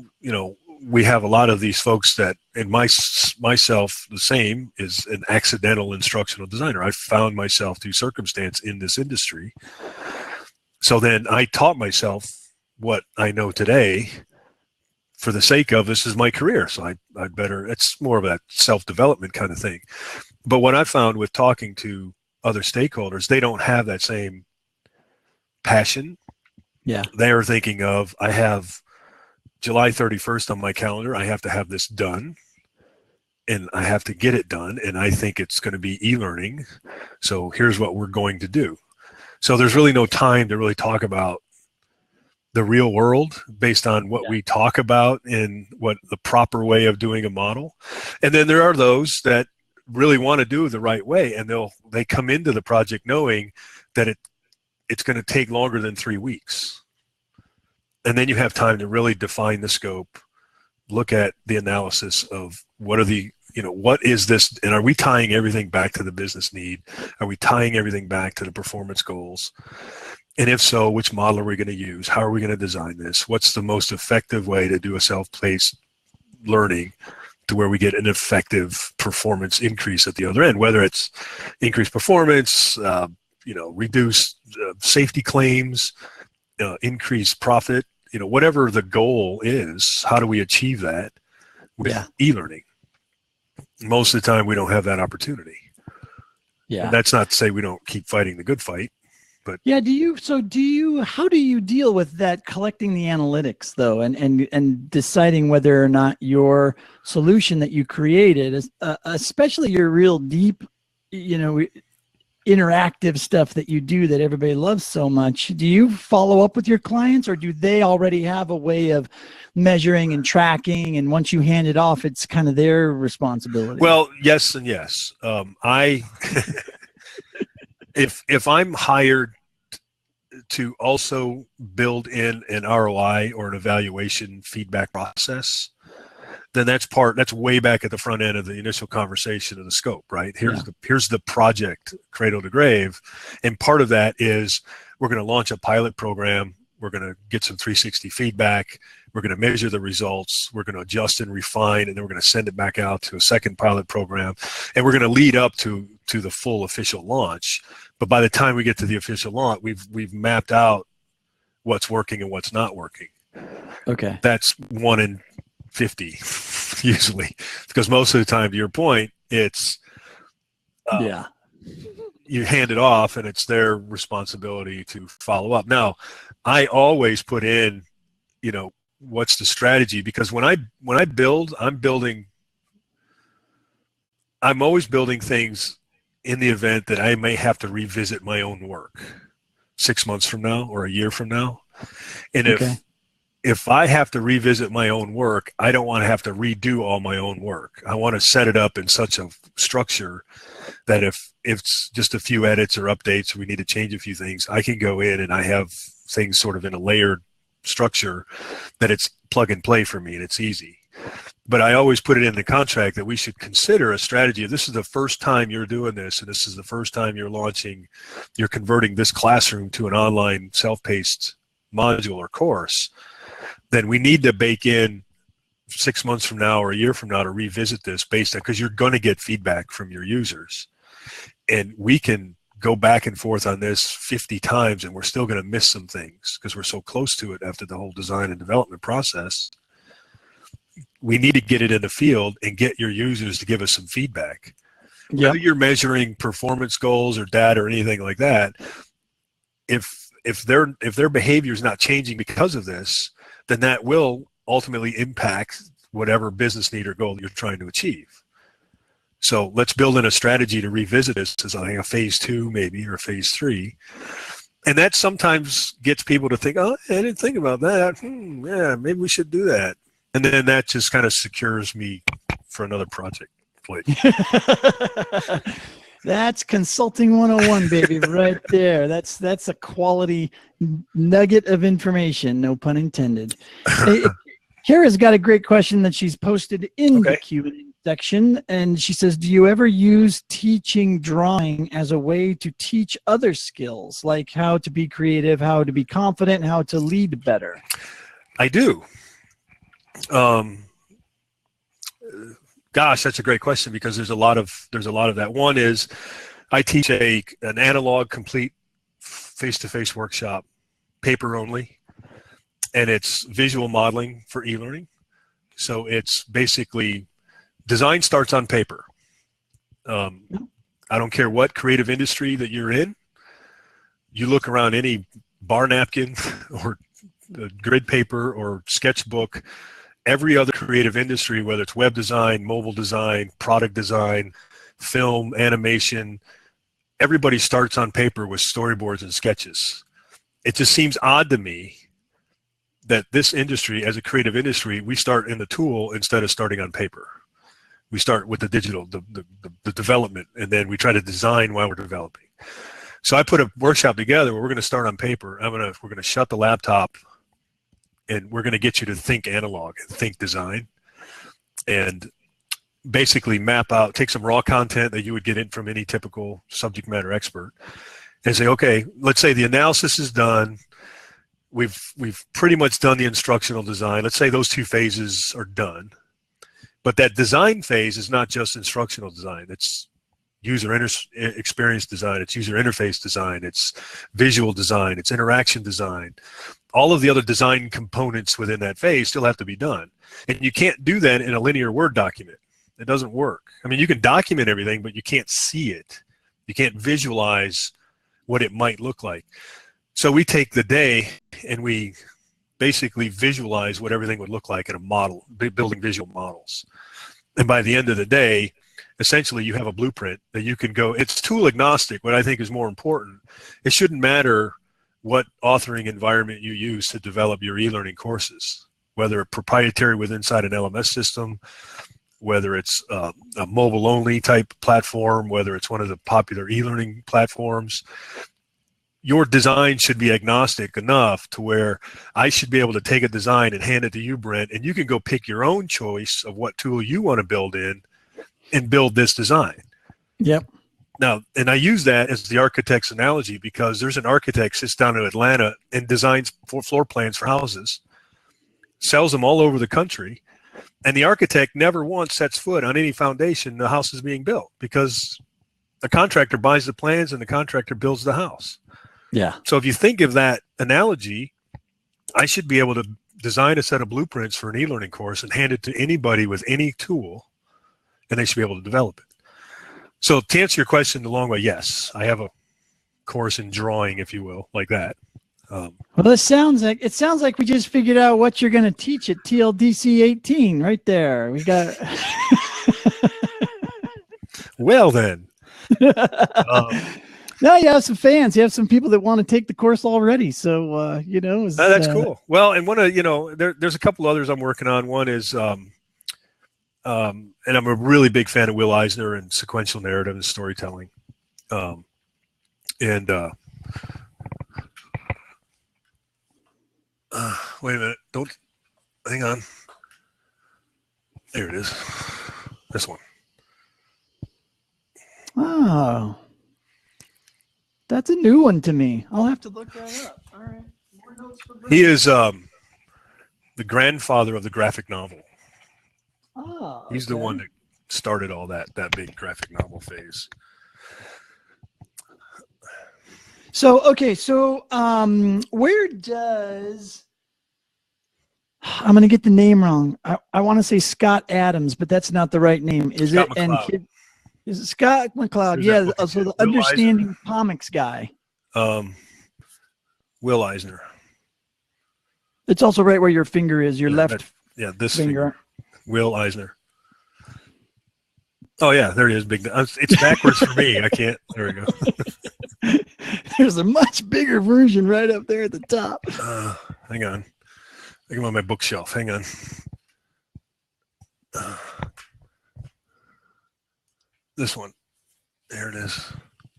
[SPEAKER 2] we have a lot of these folks that, and myself the same, is an accidental instructional designer. I found myself through circumstance in this industry. So then I taught myself what I know today for the sake of this is my career. So I better, it's more of that self-development kind of thing. But what I found with talking to other stakeholders, they don't have that same passion.
[SPEAKER 1] Yeah.
[SPEAKER 2] They are thinking of, I have July 31st on my calendar. I have to have this done, and I have to get it done. And I think it's going to be e-learning. So here's what we're going to do. So there's really no time to really talk about the real world based on what we talk about and what the proper way of doing a model. And then there are those that really want to do it the right way, and they come into the project knowing that it's going to take longer than 3 weeks. And then you have time to really define the scope, look at the analysis of what is this, and are we tying everything back to the business need? Are we tying everything back to the performance goals? And if so, which model are we going to use? How are we going to design this? What's the most effective way to do a self-paced learning to where we get an effective performance increase at the other end, whether it's increased performance, reduced safety claims, increased profit, whatever the goal is. How do we achieve that with e-learning? Most of the time we don't have that opportunity. Yeah. And that's not to say we don't keep fighting the good fight. But
[SPEAKER 1] yeah, how do you deal with that, collecting the analytics though, and deciding whether or not your solution that you created is, especially your real deep, interactive stuff that you do that everybody loves so much, do you follow up with your clients, or do they already have a way of measuring and tracking, and once you hand it off, it's kind of their responsibility?
[SPEAKER 2] Well, yes and yes. If I'm hired to also build in an ROI or an evaluation feedback process, then that's way back at the front end of the initial conversation of the scope, right? Here's the project cradle to grave. And part of that is we're going to launch a pilot program. We're going to get some 360 feedback. We're going to measure the results. We're going to adjust and refine, and then we're going to send it back out to a second pilot program. And we're going to lead up to the full official launch. But by the time we get to the official launch, we've mapped out what's working and what's not working. Okay. That's 1 in 50 usually, because most of the time, to your point, it's you hand it off and it's their responsibility to follow up. Now, I always put in, what's the strategy? Because when I build, I'm always building things in the event that I may have to revisit my own work 6 months from now or a year from now. And if I have to revisit my own work, I don't want to have to redo all my own work. I want to set it up in such a structure that if it's just a few edits or updates, we need to change a few things, I can go in and I have things sort of in a layered structure that it's plug and play for me and it's easy. But I always put it in the contract that we should consider a strategy. If this is the first time you're doing this, and this is the first time you're converting this classroom to an online self-paced module or course, then we need to bake in 6 months from now or a year from now to revisit this based on, because you're going to get feedback from your users. And we can go back and forth on this 50 times and we're still going to miss some things because we're so close to it after the whole design and development process. We need to get it in the field and get your users to give us some feedback. Whether you're measuring performance goals or data or anything like that, if their behavior is not changing because of this, then that will ultimately impact whatever business need or goal you're trying to achieve. So let's build in a strategy to revisit this as a phase 2 maybe, or a phase 3. And that sometimes gets people to think, oh, I didn't think about that. Yeah, maybe we should do that. And then that just kind of secures me for another project.
[SPEAKER 1] That's consulting 101, baby, right there. That's a quality nugget of information, no pun intended. Kara's got a great question that she's posted in the Q&A section, and she says, do you ever use teaching drawing as a way to teach other skills, like how to be creative, how to be confident, how to lead better?
[SPEAKER 2] I do. Gosh, that's a great question, because there's a lot of that. One is I teach an analog complete face-to-face workshop, paper only, and it's visual modeling for e-learning. So it's basically design starts on paper. I don't care what creative industry that you're in. You look around any bar napkin or grid paper or sketchbook, every other creative industry, whether it's web design, mobile design, product design, film, animation, everybody starts on paper with storyboards and sketches. It just seems odd to me that this industry, as a creative industry, we start in the tool instead of starting on paper. We start with the digital, the development, and then we try to design while we're developing. So I put a workshop together where we're going to start on paper. We're going to shut the laptop, and we're going to get you to think analog and think design, and basically map out, take some raw content that you would get in from any typical subject matter expert, and say, okay, let's say the analysis is done. We've pretty much done the instructional design. Let's say those 2 phases are done. But that design phase is not just instructional design. It's user experience design. It's user interface design. It's visual design. It's interaction design. All of the other design components within that phase still have to be done. And you can't do that in a linear Word document. It doesn't work. I mean, you can document everything, but you can't see it. You can't visualize what it might look like. So we take the day and we basically visualize what everything would look like in a model, building visual models. And by the end of the day, essentially you have a blueprint that you can go, it's tool agnostic. What I think is more important, it shouldn't matter what authoring environment you use to develop your e-learning courses, whether proprietary with inside an LMS system, whether it's a mobile-only type platform, whether it's one of the popular e-learning platforms. Your design should be agnostic enough to where I should be able to take a design and hand it to you, Brent, and you can go pick your own choice of what tool you want to build in and build this design.
[SPEAKER 1] Yep.
[SPEAKER 2] Now, and I use that as the architect's analogy because there's an architect sits down in Atlanta and designs floor plans for houses, sells them all over the country, and the architect never once sets foot on any foundation the house is being built because the contractor buys the plans and the contractor builds the house.
[SPEAKER 1] Yeah.
[SPEAKER 2] So if you think of that analogy, I should be able to design a set of blueprints for an e-learning course and hand it to anybody with any tool, and they should be able to develop it. So to answer your question the long way, yes, I have a course in drawing, if you will, like that.
[SPEAKER 1] Well, it sounds like we just figured out what you're going to teach at TLDC 18 right there. We got.
[SPEAKER 2] Well then.
[SPEAKER 1] No, you have some fans. You have some people that want to take the course already. So, you know.
[SPEAKER 2] That's cool. Well, and one of, you know, there's a couple others I'm working on. One is, and I'm a really big fan of Will Eisner and sequential narrative and storytelling. Wait a minute. Don't, hang on. There it is. This one.
[SPEAKER 1] Oh. That's a new one to me. I'll have to look that up. All right. More notes for Brent.
[SPEAKER 2] He is the grandfather of the graphic novel.
[SPEAKER 1] Oh,
[SPEAKER 2] He's the one that started all that big graphic novel phase.
[SPEAKER 1] So, okay. So, where does, I'm going to get the name wrong. I want to say Scott Adams, but that's not the right name. Is
[SPEAKER 2] Scott
[SPEAKER 1] it?
[SPEAKER 2] McCloud.
[SPEAKER 1] And is it Scott McCloud?
[SPEAKER 2] There's
[SPEAKER 1] Yeah. So the
[SPEAKER 2] Will
[SPEAKER 1] Understanding
[SPEAKER 2] Eisner.
[SPEAKER 1] Comics guy.
[SPEAKER 2] Will Eisner.
[SPEAKER 1] It's also right where your finger is, your left
[SPEAKER 2] This
[SPEAKER 1] finger.
[SPEAKER 2] Will Eisner. Oh yeah, there it is. Big. It's backwards for me. I can't. There we go.
[SPEAKER 1] There's a much bigger version right up there at the top.
[SPEAKER 2] Hang on. I got on my bookshelf. Hang on. This one. There it is.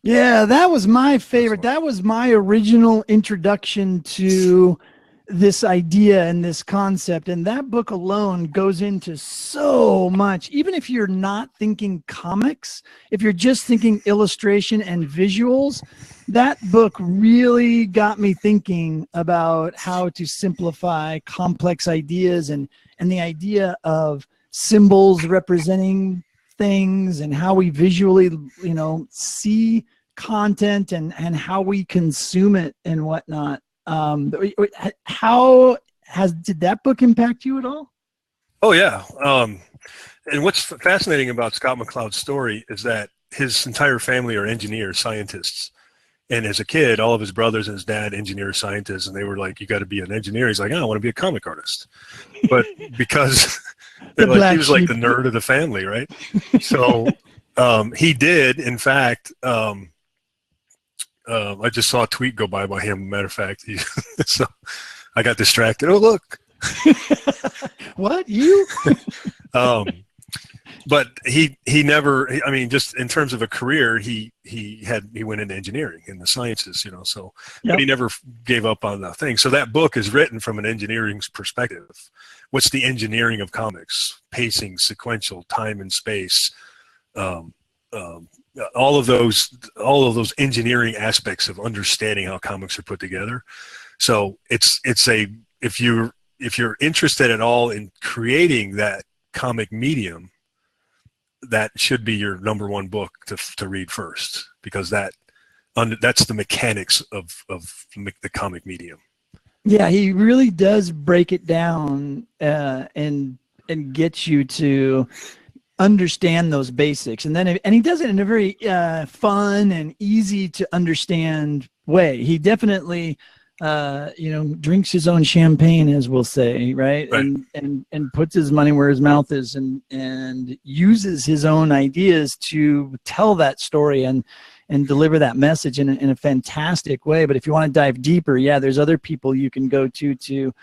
[SPEAKER 1] Yeah, that was my favorite. That was my original introduction to this idea and this concept. And that book alone goes into so much. Even if you're not thinking comics, if you're just thinking illustration and visuals, that book really got me thinking about how to simplify complex ideas and the idea of symbols representing things and how we visually, you know, see content and how we consume it and whatnot. How did that book impact you at all?
[SPEAKER 2] Oh yeah. And what's fascinating about Scott McCloud's story is that his entire family are engineers, scientists. And as a kid, all of his brothers and his dad, engineers, scientists, and they were like, you got to be an engineer. He's like, I want to be a comic artist. But because he was like the nerd of the family, right? So he did, in fact, I just saw a tweet go by him. Matter of fact, so I got distracted. Oh, look.
[SPEAKER 1] What, you?
[SPEAKER 2] But he never, I mean, just in terms of a career, he went into engineering in the sciences, you know, so,
[SPEAKER 1] yep.
[SPEAKER 2] But he never gave up on the thing. So that book is written from an engineering perspective. What's the engineering of comics? Pacing, sequential, time and space, all of those engineering aspects of understanding how comics are put together. So if you're interested at all in creating that comic medium, that should be your #1 book to read first, because that's the mechanics of the comic medium.
[SPEAKER 1] Yeah, he really does break it down and get you to understand those basics, and he does it in a very fun and easy to understand way. He definitely drinks his own champagne, as we'll say, right? And puts his money where his mouth is, and uses his own ideas to tell that story and deliver that message in a fantastic way. But if you want to dive deeper, yeah, there's other people you can go to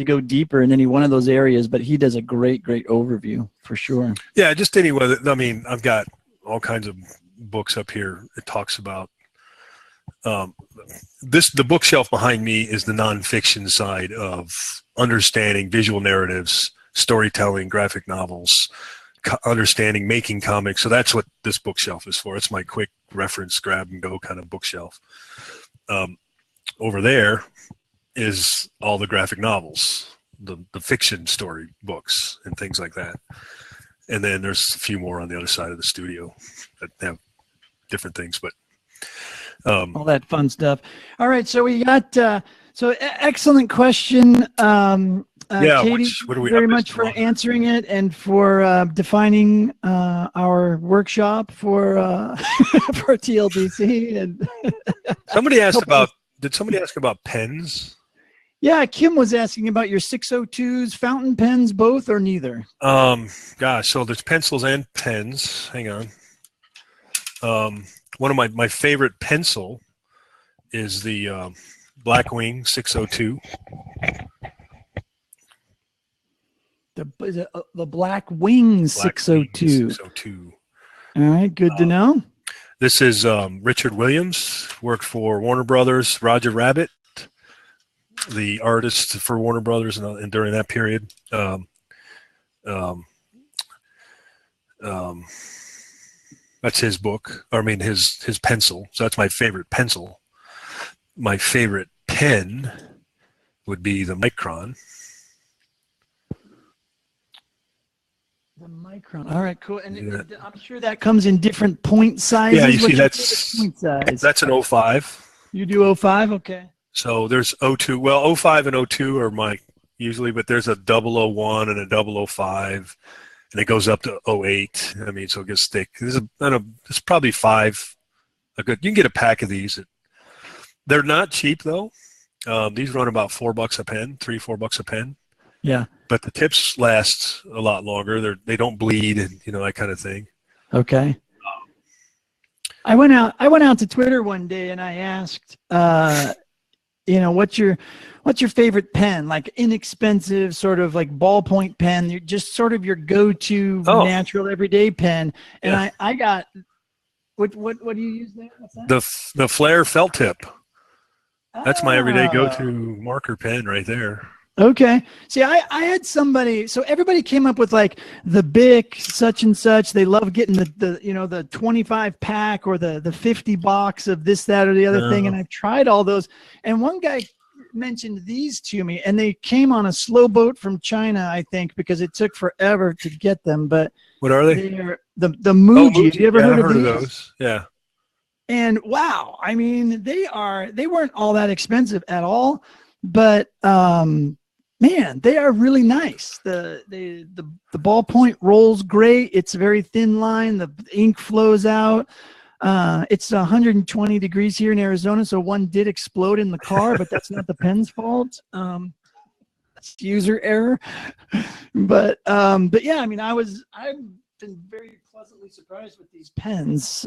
[SPEAKER 1] go deeper in any one of those areas, but he does a great overview for sure.
[SPEAKER 2] Yeah, just anyway, I mean, I've got all kinds of books up here. It talks about the bookshelf behind me is the nonfiction side of understanding visual narratives, storytelling, graphic novels, understanding making comics. So that's what this bookshelf is for. It's my quick reference, grab and go kind of bookshelf. Over there is all the graphic novels, the fiction story books and things like that. And then there's a few more on the other side of the studio that have different things, but
[SPEAKER 1] all that fun stuff. All right, so we got excellent question. Katie,
[SPEAKER 2] what are we
[SPEAKER 1] very much for answering it and for defining our workshop for for TLDC. And
[SPEAKER 2] somebody asked about. Did somebody ask about pens?
[SPEAKER 1] Yeah, Kim was asking about your 602s, fountain pens, both or neither.
[SPEAKER 2] Gosh, so there's pencils and pens. Hang on. One of my favorite pencil is the Blackwing 602.
[SPEAKER 1] The Blackwing 602.
[SPEAKER 2] 602.
[SPEAKER 1] All right, good to know.
[SPEAKER 2] This is Richard Williams, worked for Warner Brothers, Roger Rabbit, the artist for Warner Brothers, and during that period. That's his book, or I mean his pencil. So that's my favorite pencil. My favorite pen would be the Micron.
[SPEAKER 1] The Micron. All right, cool. And I'm sure that comes in different point sizes.
[SPEAKER 2] Yeah, you see that's an 05.
[SPEAKER 1] You do 05? Okay.
[SPEAKER 2] So there's 02. Well, 05 and 02 are my usually, but there's a 001 and a 005. And it goes up to 08. I mean, so it gets thick. There's probably 5. You can get a pack of these. They're not cheap though. These run about $4 a pen, $3-4 a pen.
[SPEAKER 1] Yeah.
[SPEAKER 2] But the tips last a lot longer. They don't bleed, and that kind of thing.
[SPEAKER 1] Okay. I went out to Twitter one day and I asked, what's your favorite pen? Like inexpensive, sort of like ballpoint pen. You're just sort of your go-to natural everyday pen. And yeah. I got what do you use there? What's that?
[SPEAKER 2] The Flair felt tip. That's my everyday go-to marker pen right there.
[SPEAKER 1] Okay. See, I had somebody, so everybody came up with like the Bic such and such. They love getting the 25 pack or the 50 box of this, that, or the other thing. And I've tried all those. And one guy mentioned these to me, and they came on a slow boat from China, I think, because it took forever to get them. But
[SPEAKER 2] what are they?
[SPEAKER 1] They're the Muji. Have you ever heard of
[SPEAKER 2] those? Yeah.
[SPEAKER 1] And wow, I mean, they weren't all that expensive at all, but man, they are really nice. The ballpoint rolls great. It's a very thin line. The ink flows out. It's 120 degrees here in Arizona, so one did explode in the car, but that's not the pen's fault. That's user error. But yeah, I mean, I've been very pleasantly surprised with these pens.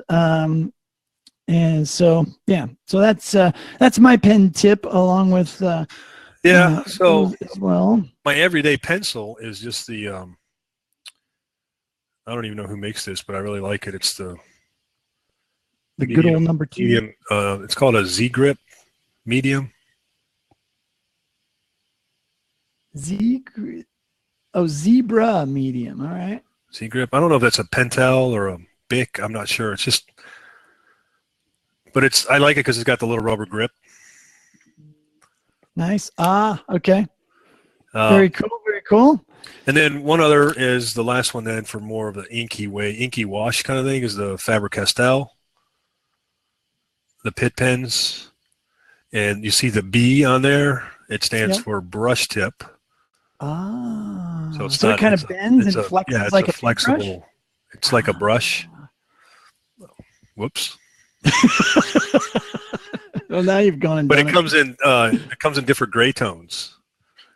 [SPEAKER 1] And so yeah, so that's my pen tip, along with so
[SPEAKER 2] as
[SPEAKER 1] well.
[SPEAKER 2] My everyday pencil is just the I don't even know who makes this, but I really like it. It's the
[SPEAKER 1] good old number 2.
[SPEAKER 2] Medium, it's called a Z Grip medium.
[SPEAKER 1] Zebra medium. All right.
[SPEAKER 2] Z Grip. I don't know if that's a Pentel or a Bic. I'm not sure. It's just, but I like it because it's got the little rubber grip.
[SPEAKER 1] Nice. Okay. Very cool. Very cool.
[SPEAKER 2] And then one other is the last one then for more of the inky wash kind of thing is the Faber-Castell, the Pitt pens. And you see the B on there. It stands for brush tip.
[SPEAKER 1] Ah,
[SPEAKER 2] so it's
[SPEAKER 1] so
[SPEAKER 2] not,
[SPEAKER 1] it kind of bends and flexes
[SPEAKER 2] it's
[SPEAKER 1] like
[SPEAKER 2] a
[SPEAKER 1] a
[SPEAKER 2] flexible.
[SPEAKER 1] paintbrush?
[SPEAKER 2] It's like a brush. Whoops.
[SPEAKER 1] Well, now you've gone and
[SPEAKER 2] But
[SPEAKER 1] done
[SPEAKER 2] it comes in different gray tones.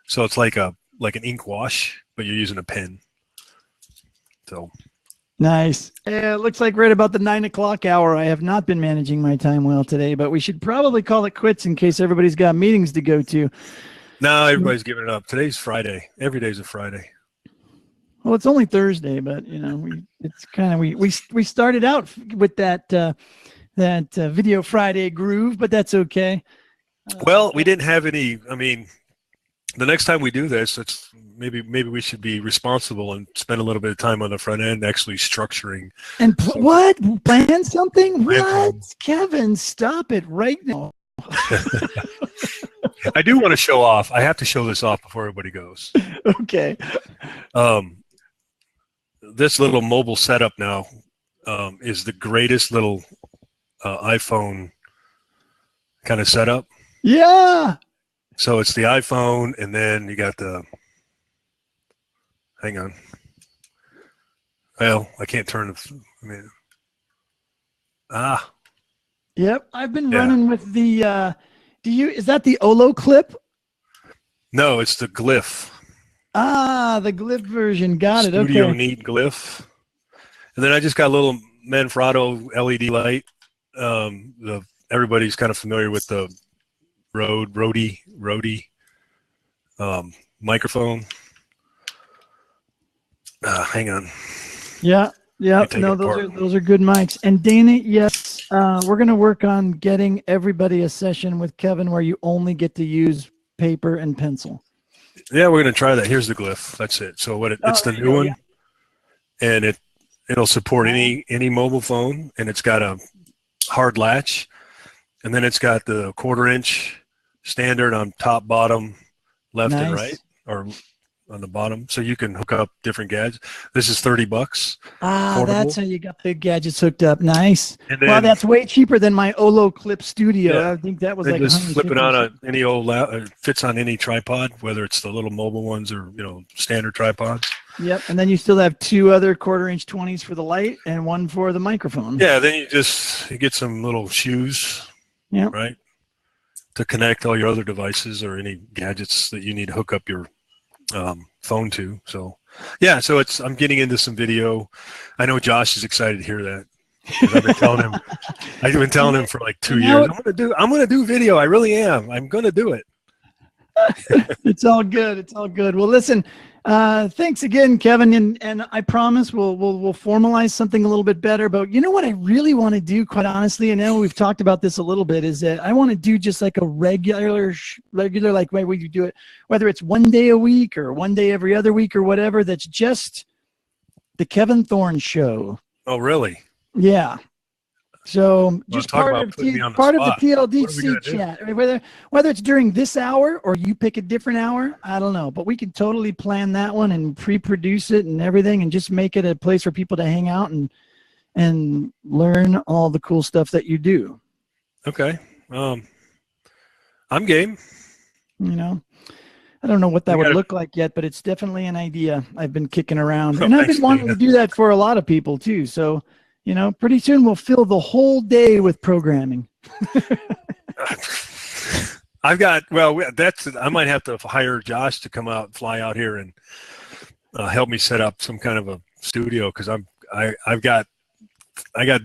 [SPEAKER 2] So it's like an ink wash, but you're using a pen. So
[SPEAKER 1] nice. It looks like right about the 9 o'clock hour. I have not been managing my time well today, but we should probably call it quits in case everybody's got meetings to go to.
[SPEAKER 2] no, everybody's giving it up. Today's Friday. Every day's a Friday.
[SPEAKER 1] Well, it's only Thursday, but it's kind of we started out with that Video Friday groove, but that's okay.
[SPEAKER 2] Well, we didn't have any. I mean, the next time we do this, it's maybe we should be responsible and spend a little bit of time on the front end actually structuring.
[SPEAKER 1] And plan something? What? Kevin, stop it right now.
[SPEAKER 2] I do want to show off. I have to show this off before everybody goes.
[SPEAKER 1] Okay.
[SPEAKER 2] This little mobile setup now is the greatest little iPhone kind of setup.
[SPEAKER 1] Yeah.
[SPEAKER 2] So it's the iPhone, and then you got the. Hang on. Well, I can't turn the. I mean,
[SPEAKER 1] Yep. I've been running with the. Is that the Olo clip?
[SPEAKER 2] No, it's the Glyph.
[SPEAKER 1] Ah, the Glyph version. Got it. Okay.
[SPEAKER 2] Studio Neat Glyph. And then I just got a little Manfrotto LED light. Everybody's kind of familiar with the Rode microphone. Hang on.
[SPEAKER 1] Yeah. No, those are good mics. And Dana, yes, we're going to work on getting everybody a session with Kevin where you only get to use paper and pencil.
[SPEAKER 2] Yeah, we're going to try that. Here's the Glyph. That's it. So it's the new one, and it'll support any mobile phone, and it's got a hard latch, and then it's got the 1/4-inch standard on top, bottom, left, and right, or on the bottom, so you can hook up different gadgets. This is $30.
[SPEAKER 1] Portable. That's how you got the gadgets hooked up. Nice. Wow, that's way cheaper than my Olo Clip Studio. Yeah. I think that was like
[SPEAKER 2] just flip it on any old fits on any tripod, whether it's the little mobile ones or standard tripods.
[SPEAKER 1] Yep, and then you still have 2 other 1/4-inch 20s for the light and 1 for the microphone.
[SPEAKER 2] Yeah, then you get some little shoes. Yeah. Right. To connect all your other devices or any gadgets that you need to hook up your phone to. So yeah, so I'm getting into some video. I know Josh is excited to hear that. I've been telling him for like 2 years. I'm gonna do video. I really am. I'm gonna do it.
[SPEAKER 1] It's all good. It's all good. Well, listen, thanks again, Kevin. And I promise we'll formalize something a little bit better. But you know what I really want to do, quite honestly, and I know we've talked about this a little bit, is that I want to do just like a regular like way we do it, whether it's 1 day a week or 1 day every other week or whatever. That's just the Kevin Thorn show.
[SPEAKER 2] Oh, really?
[SPEAKER 1] Yeah. So just part of the TLDChat. I mean, whether it's during this hour or you pick a different hour, I don't know. But we can totally plan that one and pre-produce it and everything, and just make it a place for people to hang out and learn all the cool stuff that you do.
[SPEAKER 2] Okay. I'm game.
[SPEAKER 1] I don't know what that would look like yet, but it's definitely an idea I've been kicking around. And I've been wanting to do that for a lot of people too. So pretty soon we'll fill the whole day with programming.
[SPEAKER 2] I might have to hire Josh to come out, fly out here and help me set up some kind of a studio. Cause I got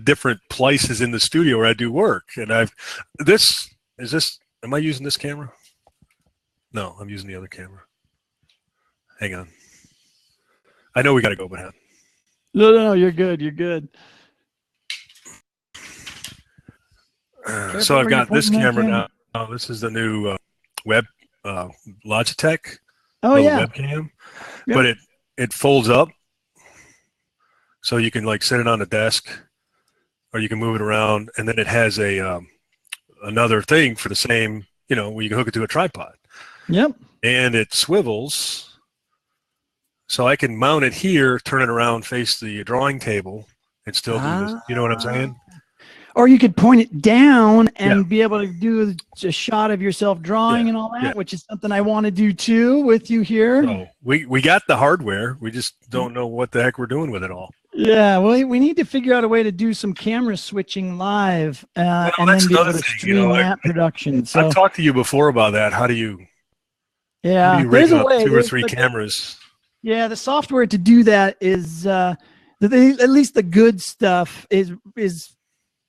[SPEAKER 2] different places in the studio where I do work, and am I using this camera? No, I'm using the other camera. Hang on. I know we got to go, but
[SPEAKER 1] no, you're good. You're good.
[SPEAKER 2] So I've got this camera now. This is the new web Logitech.
[SPEAKER 1] Oh yeah.
[SPEAKER 2] Webcam, yep. But it folds up, so you can like set it on the desk, or you can move it around, and then it has a another thing for the same. Where you can hook it to a tripod.
[SPEAKER 1] Yep.
[SPEAKER 2] And it swivels. So I can mount it here, turn it around, face the drawing table, and still do this. You know what I'm saying?
[SPEAKER 1] Or you could point it down and
[SPEAKER 2] Yeah.
[SPEAKER 1] be able to do a shot of yourself drawing
[SPEAKER 2] Yeah.
[SPEAKER 1] and all that,
[SPEAKER 2] Yeah.
[SPEAKER 1] which is something I want to do too with you here.
[SPEAKER 2] So we got the hardware. We just don't know what the heck we're doing with it all.
[SPEAKER 1] Yeah, well, we need to figure out a way to do some camera switching live and then be able to stream that production. So
[SPEAKER 2] I've talked to you before about that. How do you
[SPEAKER 1] there's
[SPEAKER 2] rig
[SPEAKER 1] a
[SPEAKER 2] up
[SPEAKER 1] way.
[SPEAKER 2] 2 or 3 cameras?
[SPEAKER 1] Yeah, the software to do that is at least the good stuff is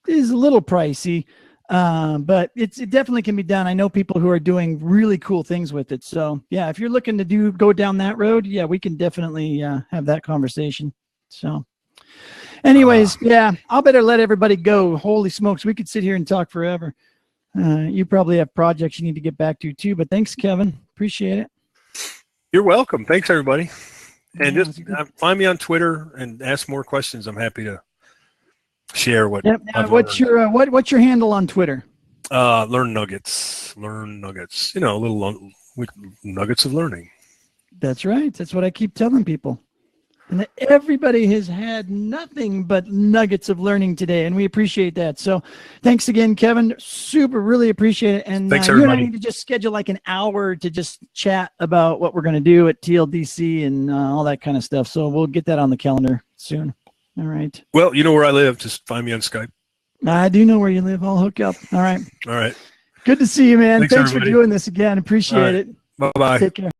[SPEAKER 1] a little pricey, but it definitely can be done. I know people who are doing really cool things with it. So yeah, if you're looking to go down that road, yeah, we can definitely have that conversation. So anyways, yeah, I'll better let everybody go. Holy smokes, we could sit here and talk forever. You probably have projects you need to get back to too, but thanks, Kevin. Appreciate it.
[SPEAKER 2] You're welcome. Thanks, everybody. And
[SPEAKER 1] Yeah,
[SPEAKER 2] just find me on Twitter and ask more questions. I'm happy to share what.
[SPEAKER 1] Yep. What's your handle on Twitter?
[SPEAKER 2] Learn nuggets. Learn nuggets. You know, little nuggets of learning.
[SPEAKER 1] That's right. That's what I keep telling people. And everybody has had nothing but nuggets of learning today, and we appreciate that. So thanks again, Kevin. Really appreciate it. And
[SPEAKER 2] thanks,
[SPEAKER 1] you
[SPEAKER 2] everybody.
[SPEAKER 1] and I need to just schedule like an hour to just chat about what we're going to do at TLDC and all that kind of stuff. So we'll get that on the calendar soon. All right.
[SPEAKER 2] Well, you know where I live. Just find me on Skype.
[SPEAKER 1] I do know where you live. I'll hook up. All right.
[SPEAKER 2] All right.
[SPEAKER 1] Good to see you, man. Thanks for
[SPEAKER 2] everybody.
[SPEAKER 1] doing this again. Appreciate it.
[SPEAKER 2] Bye-bye.
[SPEAKER 1] Take care.